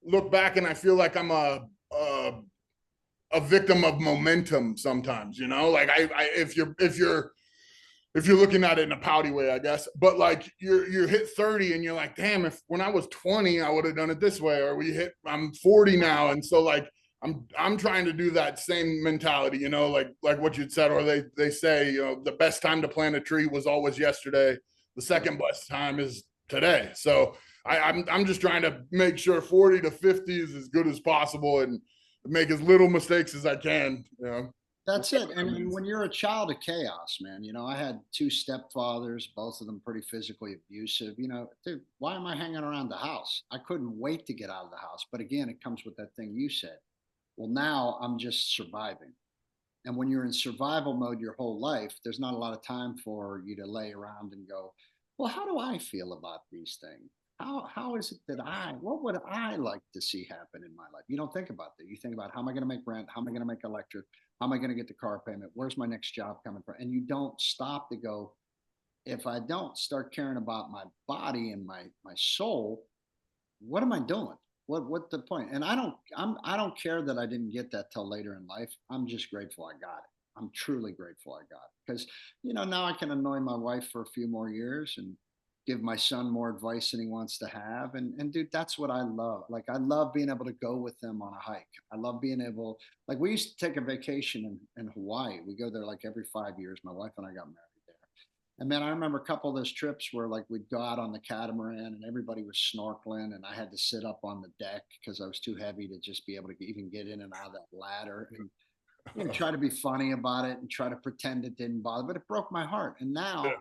look back and I feel like I'm a victim of momentum sometimes, like I if you're looking at it in a pouty way, I guess. But like you hit 30 and you're like, damn, if when I was 20, I would have done it this way, or I'm 40 now. And so like I'm trying to do that same mentality, like what you'd said, or they say, the best time to plant a tree was always yesterday. The second best time is today. So I'm just trying to make sure 40 to 50 is as good as possible and make as little mistakes as I can. That's it. And when you're a child of chaos, man, I had two stepfathers, both of them pretty physically abusive. Dude, why am I hanging around the house? I couldn't wait to get out of the house. But again, it comes with that thing you said. Well, now I'm just surviving. And when you're in survival mode your whole life, there's not a lot of time for you to lay around and go, well, how do I feel about these things? How is it that what would I like to see happen in my life? You don't think about that. You think about how am I going to make rent? How am I going to make electric? How am I going to get the car payment? Where's my next job coming from? And you don't stop to go, if I don't start caring about my body and my soul, what am I doing? What's the point? And I don't care that I didn't get that till later in life. I'm just grateful I got it. I'm truly grateful I got it because now I can annoy my wife for a few more years and give my son more advice than he wants to have. And dude, that's what I love. Like I love being able to go with them on a hike. I love being able, like we used to take a vacation in Hawaii. We go there like every 5 years. My wife and I got married there. And man, I remember a couple of those trips where like we'd go out on the catamaran and everybody was snorkeling and I had to sit up on the deck because I was too heavy to just be able to even get in and out of that ladder and try to be funny about it and try to pretend it didn't bother, but it broke my heart. And now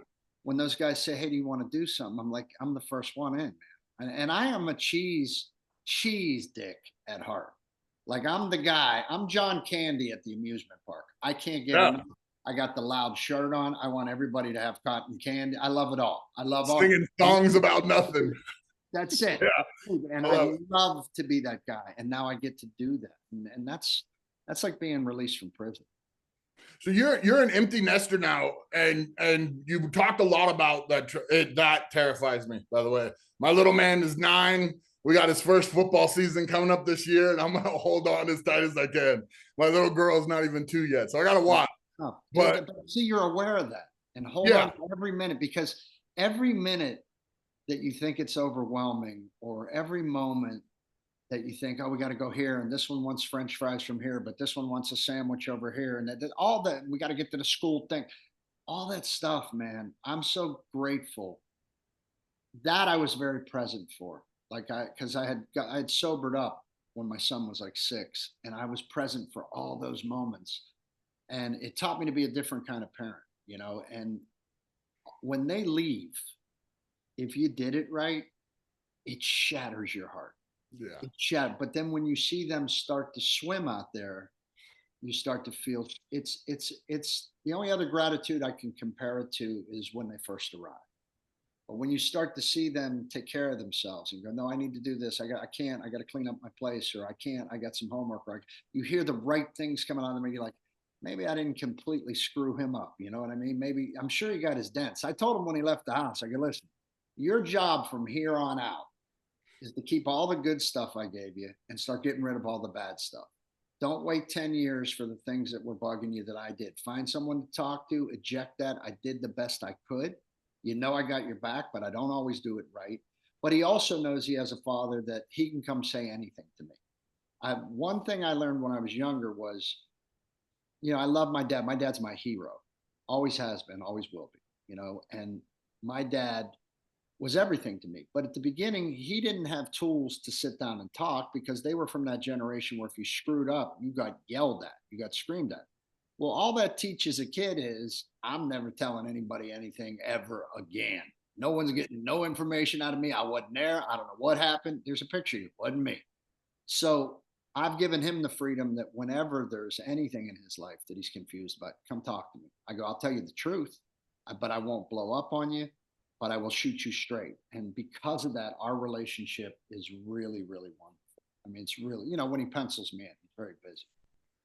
when those guys say, hey, do you want to do something? I'm like, I'm the first one in, man. And I am a cheese dick at heart. Like I'm the guy, I'm John Candy at the amusement park. I can't get enough. I got the loud shirt on. I want everybody to have cotton candy. I love it all. I love all singing songs about nothing. That's it. Yeah. And I love to be that guy. And now I get to do that. And that's like being released from prison. So you're an empty nester now, and you talked a lot about that. That terrifies me. By the way, my little man is 9. We got his first football season coming up this year, and I'm gonna hold on as tight as I can. My little girl's not even 2 yet, so I gotta watch. Oh, but see, you're aware of that, and hold on every minute because every minute that you think it's overwhelming, or every moment that you think, oh, we got to go here, and this one wants French fries from here, but this one wants a sandwich over here, and that all that we got to get to the school thing, all that stuff, man. I'm so grateful that I was very present for, like because I had sobered up when my son was like 6, and I was present for all those moments, and it taught me to be a different kind of parent, And when they leave, if you did it right, it shatters your heart. Yeah. But then when you see them start to swim out there, you start to feel it's the only other gratitude I can compare it to is when they first arrive. But when you start to see them take care of themselves and go, no, I need to do this. I got to clean up my place, or I can't, I got some homework, or you hear the right things coming out of them and you're like, maybe I didn't completely screw him up. You know what I mean? Maybe I'm sure he got his dents. I told him when he left the house, I go, listen, your job from here on out is to keep all the good stuff I gave you and start getting rid of all the bad stuff. Don't wait 10 years for the things that were bugging you that I did. Find someone to talk to, eject that. I did the best I could. You know, I got your back, but I don't always do it right. But he also knows he has a father that he can come say anything to me. One thing I learned when I was younger was, I love my dad. My dad's my hero, always has been, always will be, and my dad was everything to me. But at the beginning, he didn't have tools to sit down and talk because they were from that generation where if you screwed up, you got yelled at, you got screamed at. Well, all that teaches a kid is I'm never telling anybody anything ever again. No one's getting no information out of me. I wasn't there. I don't know what happened. There's a picture of you. It wasn't me. So I've given him the freedom that whenever there's anything in his life that he's confused about, come talk to me. I go, I'll tell you the truth, but I won't blow up on you, but I will shoot you straight. And because of that, our relationship is really, really wonderful. I mean, it's really, when he pencils me in, he's very busy.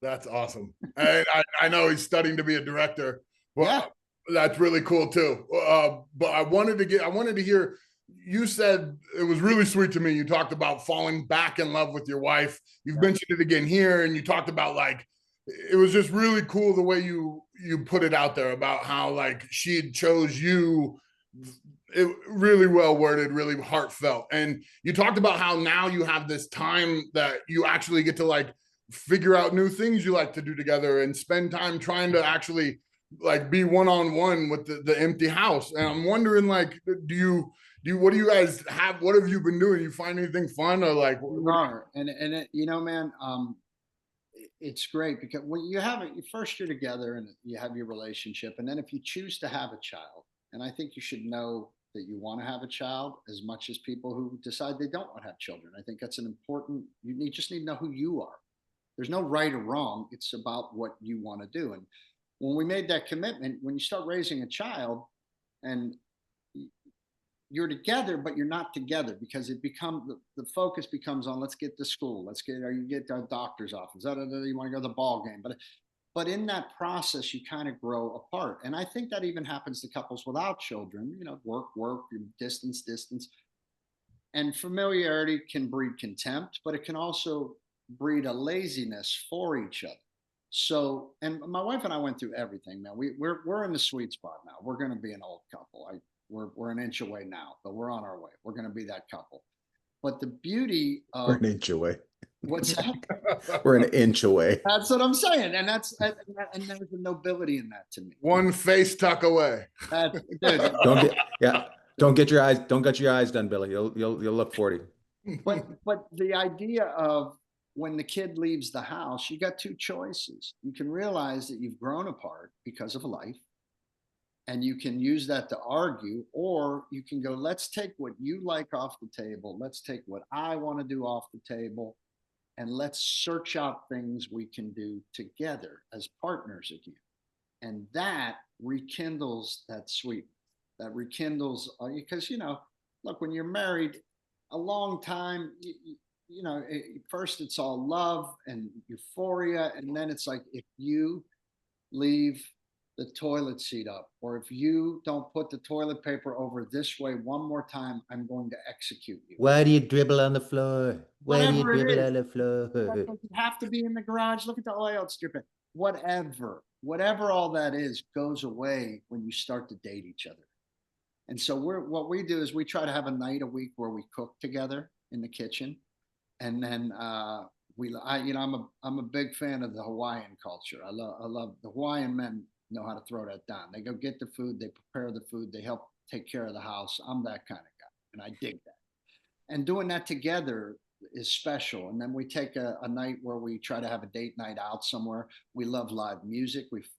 That's awesome. I know he's studying to be a director. But yeah. That's really cool too. But I wanted to hear, you said it was really sweet to me. You talked about falling back in love with your wife. You've mentioned it again here, and you talked about it was just really cool the way you put it out there about how she had chose you. It really well worded, really heartfelt. And you talked about how now you have this time that you actually get to figure out new things you like to do together and spend time trying to actually be one-on-one with the empty house. And I'm wondering, what do you guys have? What have you been doing? You find anything fun or man, it's great because when you have it, first you're together and you have your relationship. And then if you choose to have a child, and I think you should know that you want to have a child as much as people who decide they don't want to have children. I think that's you just need to know who you are. There's no right or wrong. It's about what you want to do. And when we made that commitment, when you start raising a child and you're together, but you're not together because it becomes the focus becomes on let's get to school, you get to a doctor's office, you want to go to the ball game, but in that process you kind of grow apart. And I think that even happens to couples without children. Work, distance, and familiarity can breed contempt, but it can also breed a laziness for each other. So, and my wife and I went through everything, man. We're in the sweet spot now. We're going to be an old couple. We're an inch away now, but we're on our way. We're going to be that couple. But the beauty of we're an inch away. What's that? We're an inch away. That's what I'm saying, and there's a nobility in that to me. One face tuck away. Don't get your eyes done, Billy. You'll look 40. But the idea of when the kid leaves the house, you got two choices. You can realize that you've grown apart because of life, and you can use that to argue, or you can go, let's take what you like off the table. Let's take what I want to do off the table, and let's search out things we can do together as partners again. And that rekindles that sweetness, that rekindles, because, look, when you're married a long time, first it's all love and euphoria. And then it's like, if you leave the toilet seat up, or if you don't put the toilet paper over this way one more time, I'm going to execute you. Why do you dribble on the floor? Why do you dribble on the floor? You have to be in the garage. Look at the oil dripping. Whatever all that is goes away when you start to date each other. And so what we do is we try to have a night a week where we cook together in the kitchen. And then I'm a big fan of the Hawaiian culture. I love the Hawaiian men know how to throw that down. They go get the food, they prepare the food, they help take care of the house. I'm that kind of guy, and I dig that. And doing that together is special. And then we take a night where we try to have a date night out somewhere. We love live music. We've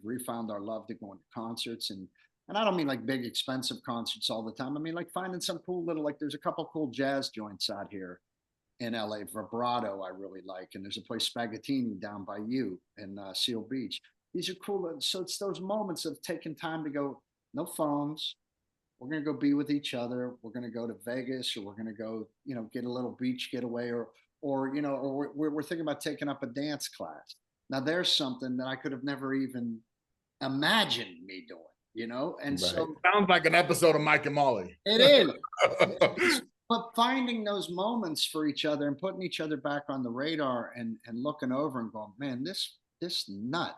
refound our love to going to concerts, and I don't mean like big expensive concerts all the time. I mean like finding some cool little, there's a couple cool jazz joints out here in LA. Vibrato I really like, and there's a place Spaghettini down by you in Seal Beach. These are cool. So it's those moments of taking time to go, no phones. We're going to go be with each other. We're going to go to Vegas, or we're going to go, get a little beach getaway, or we're thinking about taking up a dance class. Now there's something that I could have never even imagined me doing, you know? And Right. so Sounds like an episode of Mike and Molly. it is. But finding those moments for each other and putting each other back on the radar and looking over and going, man, this nut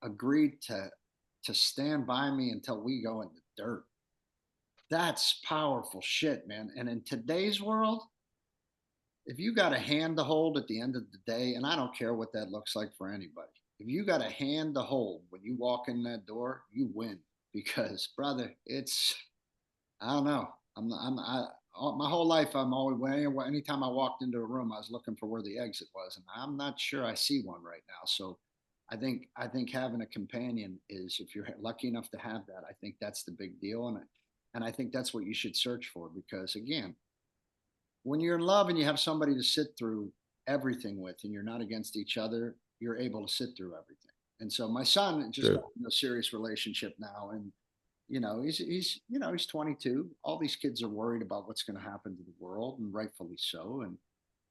agreed to stand by me until we go in the dirt. That's powerful shit, man. And in today's world, if you got a hand to hold at the end of the day, and I don't care what that looks like for anybody, if you got a hand to hold when you walk in that door, you win. Because, brother, it's, I don't know. My whole life, I'm always, anytime I walked into a room, I was looking for where the exit was, and I'm not sure I see one right now. So I think having a companion is, if you're lucky enough to have that, I think that's the big deal. And I think that's what you should search for, because again, when you're in love and you have somebody to sit through everything with, and you're not against each other, you're able to sit through everything. And so my son just got in a serious relationship now, and he's 22. All these kids are worried about what's going to happen to the world, and rightfully so. And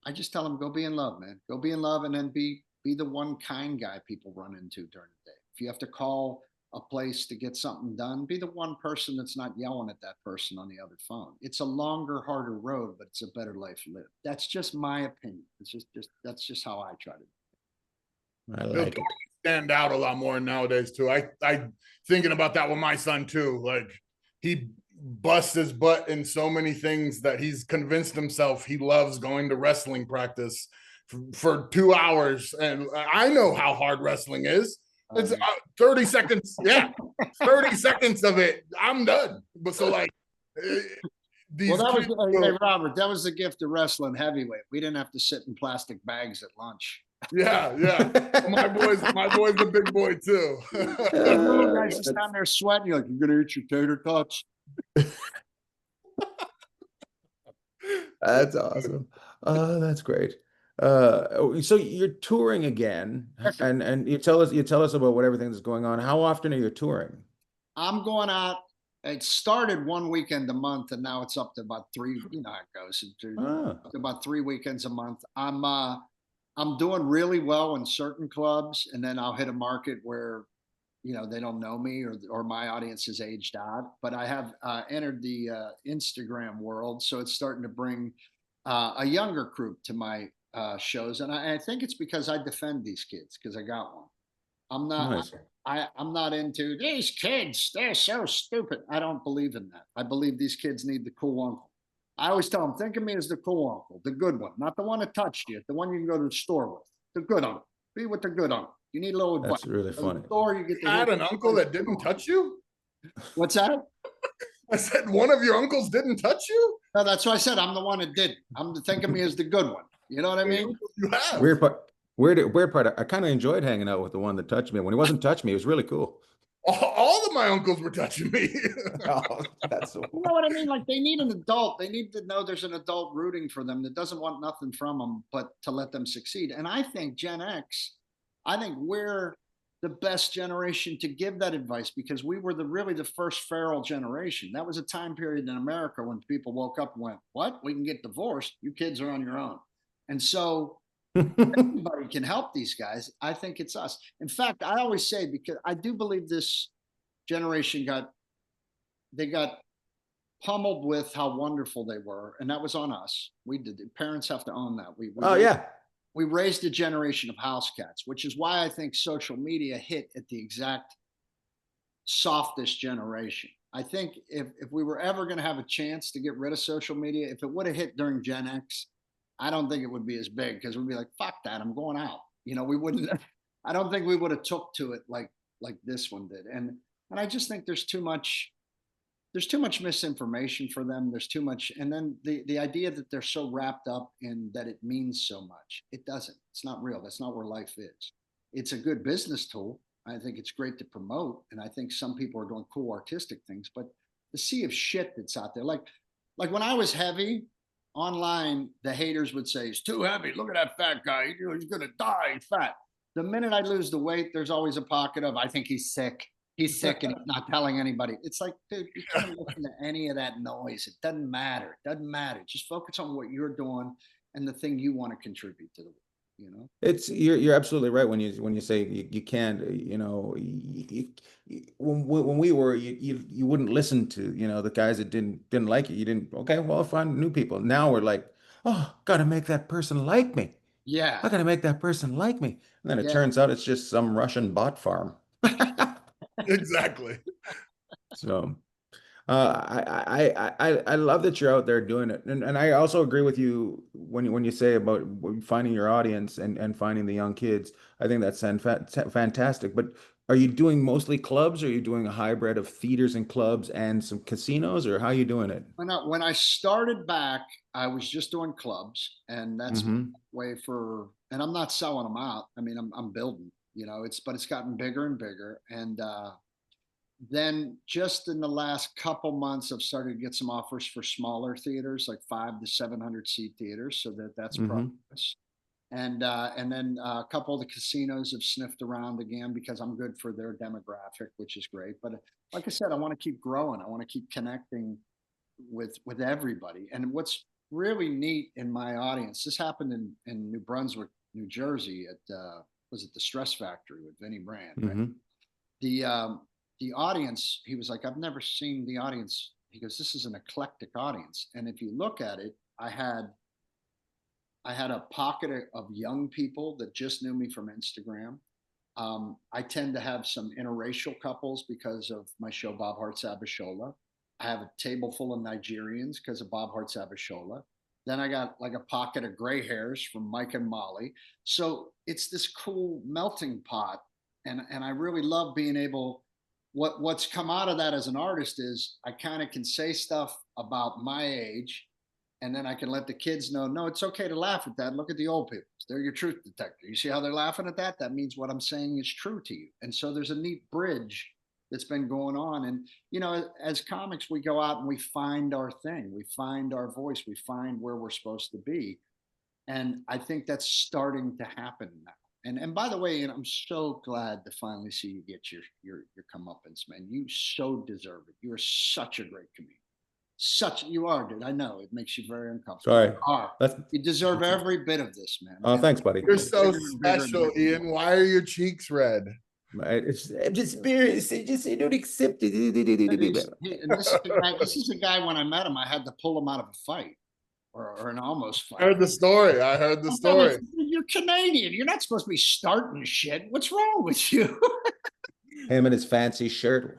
I just tell them, go be in love, man. Go be in love, and then be the one kind guy people run into during the day. If you have to call a place to get something done, be the one person that's not yelling at that person on the other phone. It's a longer, harder road, but it's a better life lived. That's just my opinion. It's just that's just how I try to. I like it. Stand out a lot more nowadays too. I thinking about that with my son too. Like, he busts his butt in so many things that he's convinced himself he loves going to wrestling practice for 2 hours, and I know how hard wrestling is. It's 30 seconds. Yeah, 30 seconds of it, I'm done. But so like, these Well, kids, hey, Robert, that was the gift of wrestling heavyweight. We didn't have to sit in plastic bags at lunch. yeah. My boy's a big boy too. Little guys just down there sweating. You're like, you're gonna eat your tater tots. That's awesome. That's great. So you're touring again, and you tell us about what everything that's going on. How often are you touring? I'm going out. It started one weekend a month, and now it's up to about 3. You know how it goes. Up to about 3 weekends a month. I'm doing really well in certain clubs, and then I'll hit a market where, they don't know me, or my audience is aged out. But I have entered the Instagram world, so it's starting to bring a younger group to my shows, and I think it's because I defend these kids, because I got one. I'm not. Nice. I'm not into these kids. They're so stupid. I don't believe in that. I believe these kids need the cool uncle. I always tell them, think of me as the cool uncle, the good one, not the one that touched you, the one you can go to the store with. The good uncle. Be with the good uncle. You need a little advice. That's really funny. Store, you get You had an uncle that didn't touch you? What's that? I said one of your uncles didn't touch you? No, that's what I said. I'm the one that didn't. Think of me as the good one. You know what I mean? You have. Weird part. I kind of enjoyed hanging out with the one that touched me. When he wasn't touching me, it was really cool. All of my uncles were touching me. Oh, that's so You know what I mean? Like, they need an adult. They need to know there's an adult rooting for them that doesn't want nothing from them but to let them succeed. And I think Gen X, we're the best generation to give that advice, because we were really the first feral generation. That was a time period in America when people woke up and went, what? We can get divorced. You kids are on your own. And so anybody can help these guys. I think it's us. In fact, I always say, because I do believe this generation got pummeled with how wonderful they were, and that was on us. We did it. Parents have to own that. We raised a generation of house cats, which is why I think social media hit at the exact softest generation. I think if we were ever going to have a chance to get rid of social media, if it would have hit during Gen X, I don't think it would be as big, because we'd be like, fuck that, I'm going out. We wouldn't, I don't think we would have took to it like this one did. And I just think there's too much misinformation for them. There's too much. And then the idea that they're so wrapped up in that it means so much. It doesn't. It's not real. That's not where life is. It's a good business tool. I think it's great to promote. And I think some people are doing cool artistic things, but the sea of shit that's out there, like when I was heavy online, the haters would say, he's too heavy. Look at that fat guy. He's going to die. He's fat. The minute I lose the weight, there's always a pocket of, I think he's sick. He's sick and he's not telling anybody. It's like, dude, you can't listen to any of that noise. It doesn't matter. It doesn't matter. Just focus on what you're doing and the thing you want to contribute to the world. you know? You're absolutely right when you say you can't, when we were, you wouldn't listen to, the guys that didn't like it. You didn't, okay, well, I'll find new people. Now we're like, oh, gotta make that person like me. Yeah, I gotta make that person like me. And then it yeah. turns out it's just some Russian bot farm. Exactly. So I love that you're out there doing it, and I also agree with you when you say about finding your audience and finding the young kids. I think that's fantastic. But are you doing mostly clubs? Or are you doing a hybrid of theaters and clubs and some casinos, or how are you doing it? When I started back, I was just doing clubs, and that's my Hmm. way for. And I'm not selling them out. I mean, I'm building. But it's gotten bigger and bigger, and then just in the last couple months, I've started to get some offers for smaller theaters, like 5 to 700 seat theaters, so that's Hmm. progress. And then a couple of the casinos have sniffed around again because I'm good for their demographic, which is great. But like I said, I want to keep growing. I want to keep connecting with everybody. And what's really neat in my audience, this happened in New Brunswick, New Jersey, at was it the Stress Factory with Vinnie Brand, right? Hmm. The um, the audience, he was like, I've never seen the audience. He goes, this is an eclectic audience, and if you look at it, I had a pocket of young people that just knew me from Instagram. I tend to have some interracial couples because of my show, Bob Hart's Abishola. I have a table full of Nigerians because of Bob Hart's Abishola. Then I got like a pocket of gray hairs from Mike and Molly. So it's this cool melting pot. And I really love being able, what's come out of that as an artist is I kind of can say stuff about my age, and then I can let the kids know, no, it's okay to laugh at that. Look at the old people. They're your truth detector. You see how they're laughing at that? That means what I'm saying is true to you. And so there's a neat bridge that's been going on. And, as comics, we go out and we find our thing, we find our voice, we find where we're supposed to be. And I think that's starting to happen now. And by the way, I'm so glad to finally see you get your comeuppance, man. You so deserve it. You're such a great comedian. You are, dude. I know it makes you very uncomfortable. Sorry. You are. That's You deserve every bit of this, man. Oh, And thanks, buddy. You're so bigger and bigger and special, bigger. Ian. Why are your cheeks red? I'm just embarrassed. I don't accept it. And this is a guy, when I met him, I had to pull him out of a fight or an almost I heard fight. the story. I heard the I'm like, story. you're Canadian. You're not supposed to be starting shit. What's wrong with you? Him and his fancy shirt.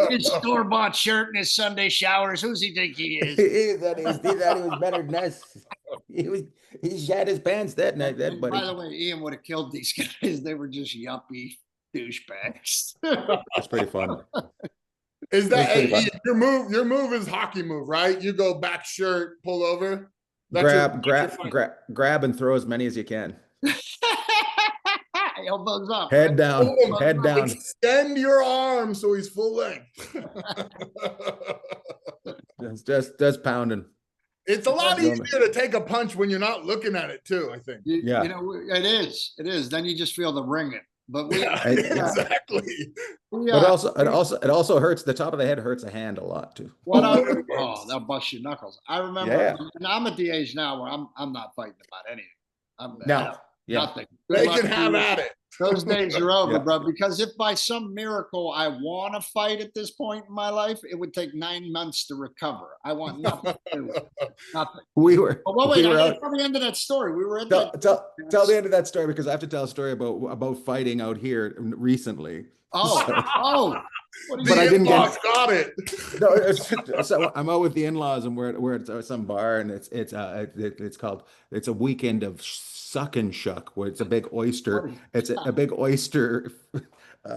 His store-bought shirt and his Sunday showers. Who's he think he is? He thought he was better than us. He shat his pants that night, that buddy. By the way, Ian would have killed these guys. They were just yuppie douchebags. That's pretty fun. Is that That's pretty Ian, fun. your move is hockey move, right? You go back shirt, pull over. That's Grab and throw as many as you can. Elbows up. Head down, Oh, head down. extend your arm so he's full length. Just pounding. It's a lot easier to take a punch when you're not looking at it too, I think. Yeah. It is. Then you just feel the ringing. But Exactly. But it also hurts. The top of the head hurts a hand a lot too. That'll bust your knuckles. I remember. Yeah. And I'm at the age now where I'm not fighting about anything. No. Yeah. Nothing. They can have at it. Those days are over, Yeah. bro. Because if by some miracle I want to fight at this point in my life, it would take 9 months to recover. I want nothing to do with it. Nothing. We were. But wait, we were I out. didn't tell the end of that story. We were at Tell the end of that story, because I have to tell a story about fighting out here recently. What But I didn't in-laws got it. No, so I'm out with the in-laws, and we're at some bar, and it's a weekend of suck and shuck, where it's a big oyster. It's a big oyster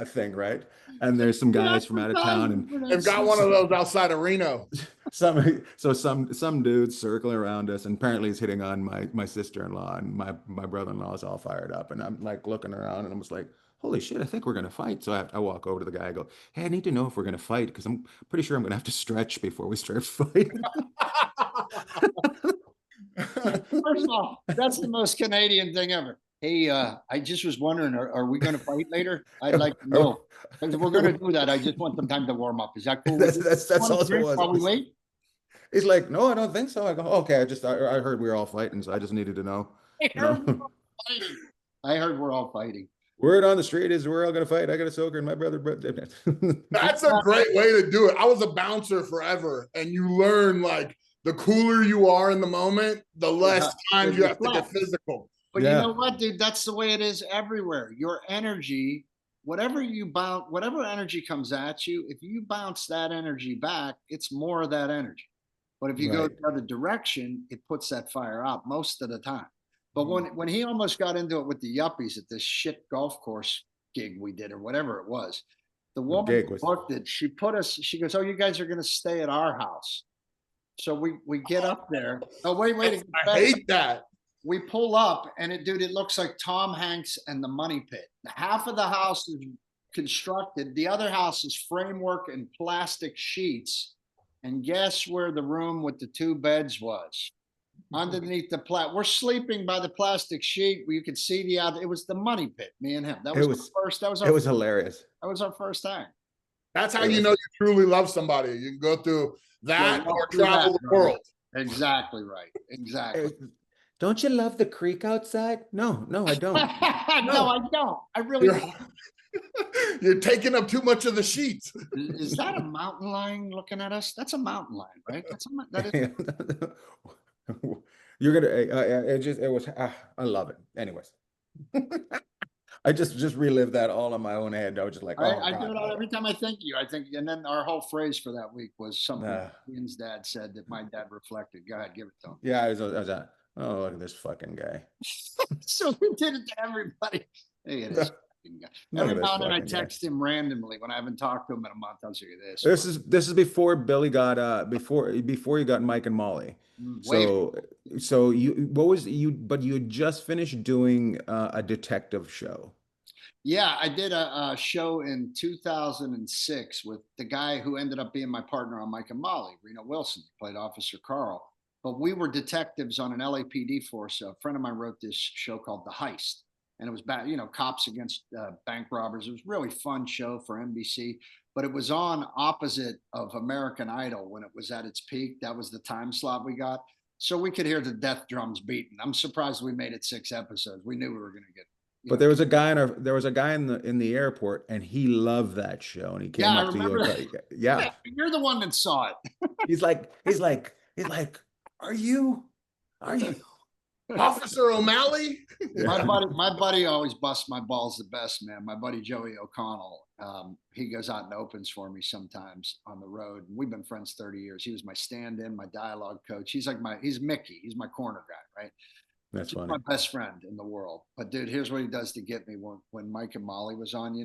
thing, right? And there's some guys from out of town, and They've got one of those outside of Reno. some dudes circling around us, and apparently he's hitting on my sister-in-law, and my brother-in-law is all fired up, and I'm like looking around, and I'm just like, holy shit, I think we're going to fight. So I walk over to the guy, I go, hey, I need to know if we're going to fight, because I'm pretty sure I'm going to have to stretch before we start fighting. First of all, that's the most Canadian thing ever. Hey, I just was wondering, are we going to fight later? I'd like to know. If we're going to do that, I just want some time to warm up. Is that cool? That's all it was. While we wait? He's like, no, I don't think so. I go, okay, I heard we were all fighting, so I just needed to know. You know, I heard we're all fighting. word on the street is we're all gonna fight. I got a soaker and my brother. That's a great way to do it. I was a bouncer forever, and you learn like the cooler you are in the moment, the less times you have to get physical. But you know what, dude? That's the way it is everywhere. Your energy, whatever you bounce, whatever energy comes at you, if you bounce that energy back, it's more of that energy. But if you go the other direction, it puts that fire out most of the time. But when he almost got into it with the yuppies at this shit golf course gig we did or whatever it was, the woman who booked it, she goes, "Oh, you guys are going to stay at our house." So we get up there. Oh, wait. I hate that. We pull up and it looks like Tom Hanks and the Money Pit. Half of the house is constructed. The other house is framework and plastic sheets. And guess where the room with the 2 beds was? Underneath the we're sleeping by the plastic sheet where you could see the other. It was the Money Pit, me and him. That was the first. That was our. It was hilarious. That was our first time. That's how you know you truly love somebody. You can go through that or travel the world. Exactly right. Exactly. Don't you love the creek outside? No, I don't. No, I don't. I really don't. You're taking up too much of the sheets. Is that a mountain lion looking at us? That's a mountain lion, right? That is. You're gonna. I love it. Anyways, I just relived that all in my own head. I was just like, I do it every time I think you. I think, and then our whole phrase for that week was something Ian's dad said that my dad reflected. Go ahead, give it to him. Yeah, I was oh, look at this fucking guy. So we did it to everybody. Hey, it is. Every now and then I text him randomly when I haven't talked to him in a month. I'll say this. This is before Billy got before you got Mike and Molly. So you had just finished doing a detective show. Yeah, I did a show in 2006 with the guy who ended up being my partner on Mike and Molly, Reno Wilson. He played Officer Carl. But we were detectives on an LAPD force. A friend of mine wrote this show called The Heist. And it was cops against bank robbers. It was a really fun show for NBC, but it was on opposite of American Idol when it was at its peak. That was the time slot we got. So we could hear the death drums beating. I'm surprised we made it 6 episodes. We knew we were going to get. But there was a guy in the airport, and he loved that show, and he came up to you. Yeah, you're the one that saw it. He's like, are you? Officer O'Malley? My buddy always busts my balls the best, man. My buddy Joey O'Connell. He goes out and opens for me sometimes on the road. We've been friends 30 years. He was my stand-in, my dialogue coach. He's Mickey. He's my corner guy, right? That's funny. My best friend in the world. But dude, here's what he does to get me. When Mike and Molly was on,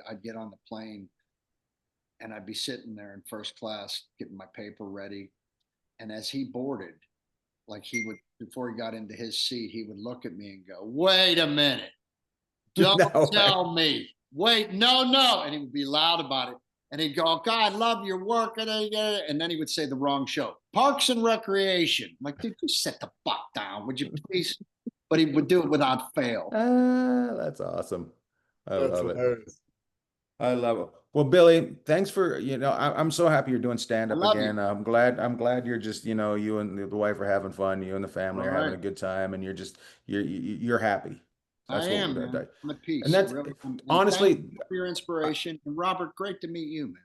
I'd get on the plane and I'd be sitting there in first class getting my paper ready. And as he boarded, like he would, before he got into his seat, he would look at me and go, "Wait a minute. Don't tell me. Wait, no. And he would be loud about it. And he'd go, "God, I love your work." And then he would say the wrong show. Parks and Recreation. I'm like, dude, just sit the fuck down, would you please? But he would do it without fail. That's awesome. I love it. I love it. Well, Billy, thanks for, I'm so happy you're doing stand-up again. You. I'm glad you're just, you and the wife are having fun. You and the family are having a good time, and you're happy. That's I am, man. I'm at peace. And that's honestly for your inspiration. And Robert, great to meet you, man.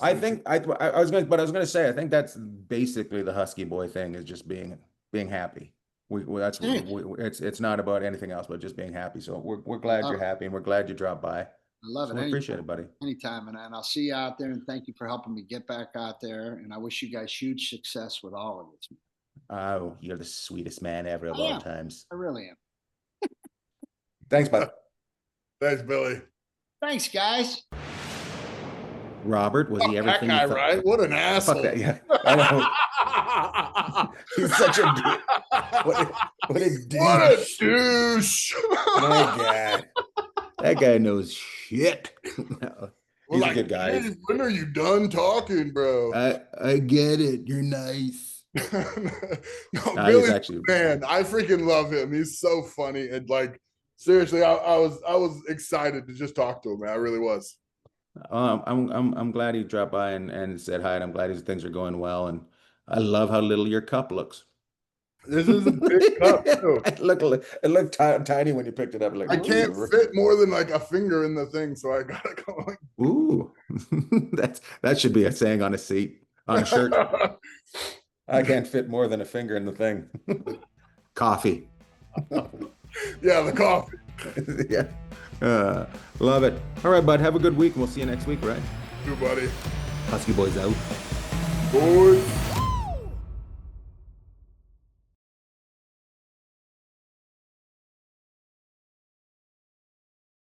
I was going to say, I think that's basically the Husky boy thing, is just being happy. It's not about anything else, but just being happy. So we're glad you're happy, and we're glad you dropped by. I love it. I appreciate it, buddy. Anytime, and I'll see you out there. And thank you for helping me get back out there. And I wish you guys huge success with all of this. Oh, you're the sweetest man ever of all times. I really am. Thanks, bud. Thanks, Billy. Thanks, guys. Robert, was he everything? That guy, right? What an asshole! Fuck that, yeah. I know. He's such a what a douche. What a douche! My God, that guy knows shit. No, he's a good guy. Hey, when are you done talking, bro? I get it. You're nice. Billy's actually, man, I freaking love him. He's so funny, and like, seriously, I was excited to just talk to him, man. I really was. I'm glad he dropped by and said hi, and I'm glad things are going well, and I love how little your cup looks. This is a big cup too. It looked tiny when you picked it up. Like, I can't fit more than like a finger in the thing, so I gotta go like. Ooh, that should be a saying on a seat, on a shirt. I can't fit more than a finger in the thing. Coffee. Yeah, the coffee. Yeah. Love it. All right, bud. Have a good week. We'll see you next week, right? You, buddy. Husky boys out. Boys.